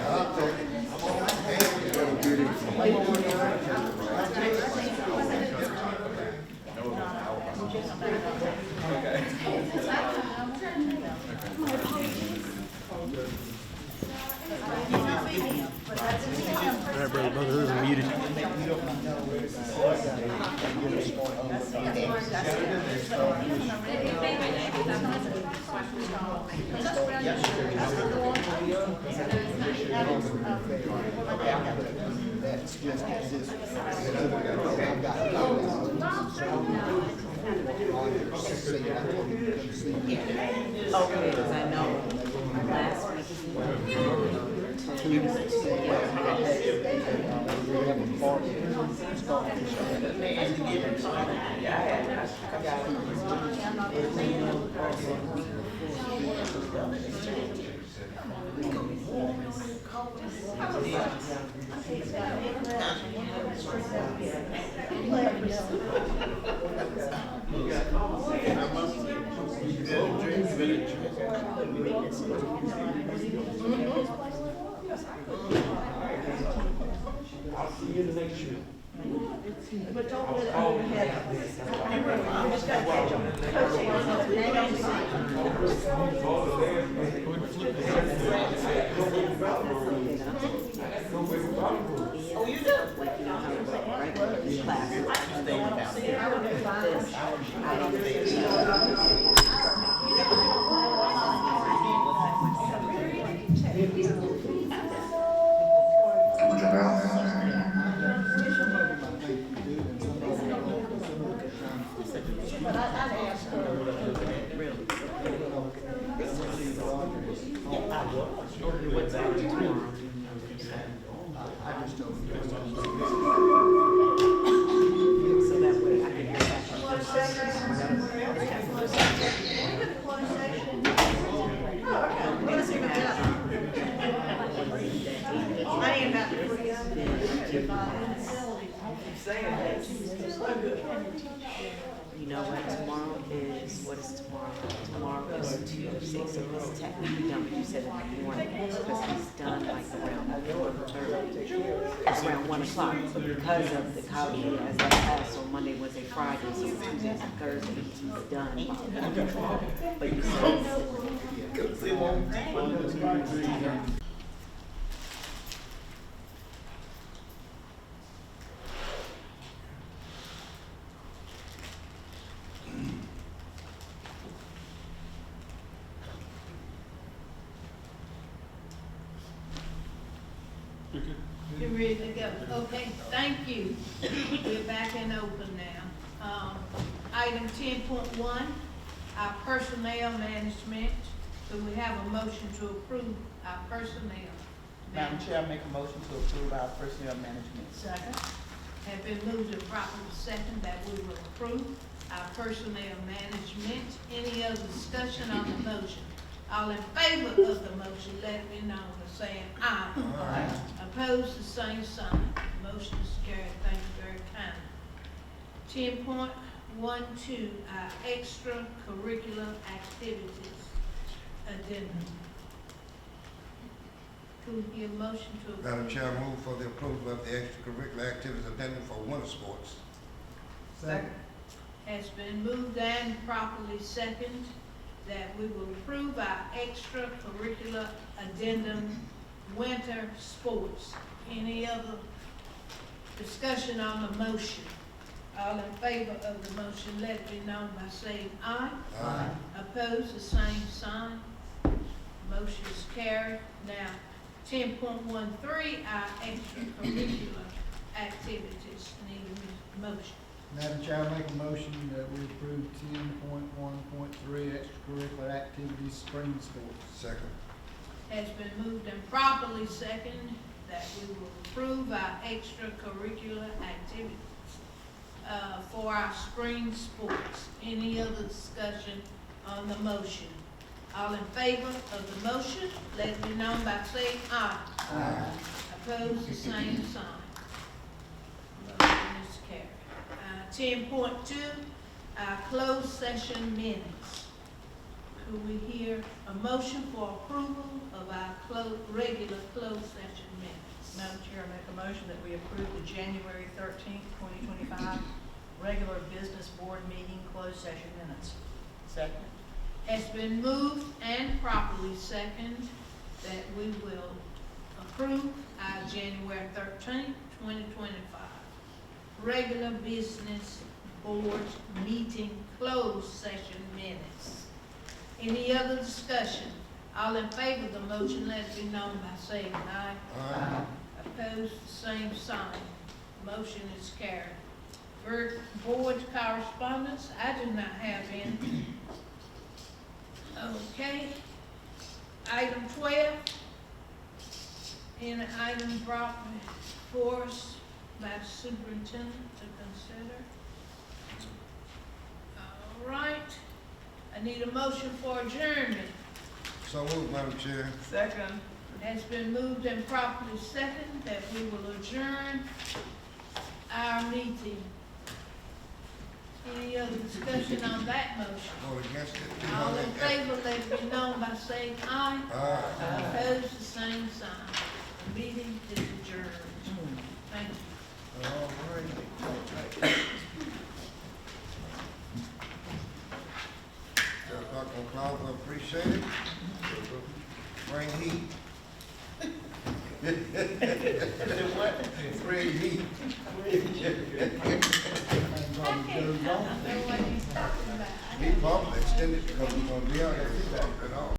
I'll take it. Okay. right, brother, those are muted. Okay, because I know last week. I'll see you the next year. But don't let it overhead. You just gotta catch them. Oh, you do? But I'd ask her. So that way I can hear that. I ain't about to You know what, tomorrow is, what is tomorrow? Tomorrow is Tuesday, so he's technically done, but you said in the morning, because he's done like around 1 o'clock. But because of the college year, as that passed on Monday, Wednesday, Friday, so Tuesdays and Thursdays, he's done by 1 o'clock. But you said. You're ready to go. Okay, thank you. We're back and open now. Item 10.1, our personnel management. Do we have a motion to approve our personnel? Madam Chair, I make a motion to approve our personnel management. Second. Have been moved and properly second that we will approve our personnel management. Any other discussion on the motion? All in favor of the motion, let me know by saying aye. Aye. Opposed, the same sign. Motion is carried. Thank you very kindly. 10.12, our extracurricular activities addendum. Could we hear a motion to approve? Madam Chair, I move for the approval of the extracurricular activities addendum for winter sports. Second. Has been moved and properly second that we will approve our extracurricular addendum winter sports. Any other discussion on the motion? All in favor of the motion, let it be known by saying aye. Aye. Opposed, the same sign. Motion is carried. Now, 10.13, our extracurricular activities. Need a motion. Madam Chair, I make a motion that we approve 10.1.3 extracurricular activities spring sports. Second. Has been moved and properly second that we will approve our extracurricular activities for our spring sports. Any other discussion on the motion? All in favor of the motion, let it be known by saying aye. Aye. Opposed, the same sign. Motion is carried. 10.2, our closed session minutes. Could we hear a motion for approval of our regular closed session minutes? Madam Chair, I make a motion that we approve the January 13th, 2025 regular business board meeting closed session minutes. Second. Has been moved and properly second that we will approve our January 13th, 2025 regular business board meeting closed session minutes. Any other discussion? All in favor of the motion, let it be known by saying aye. Aye. Opposed, same sign. Motion is carried. Board correspondence, I do not have any. Okay. Item 12, an item brought before us by the superintendent to consider. All right, I need a motion for adjournment. So moved, Madam Chair. Second. It has been moved and properly seconded that we will adjourn our meeting. Any other discussion on that motion? Vote against it. All in favor, let it be known by saying aye. Aye. Opposed, the same sign. The meeting is adjourned. Thank you. All right. 12 o'clock on cloud, I appreciate it. Bring heat. Bring heat. I don't know what he's talking about. He probably extended because we're gonna be out here at all.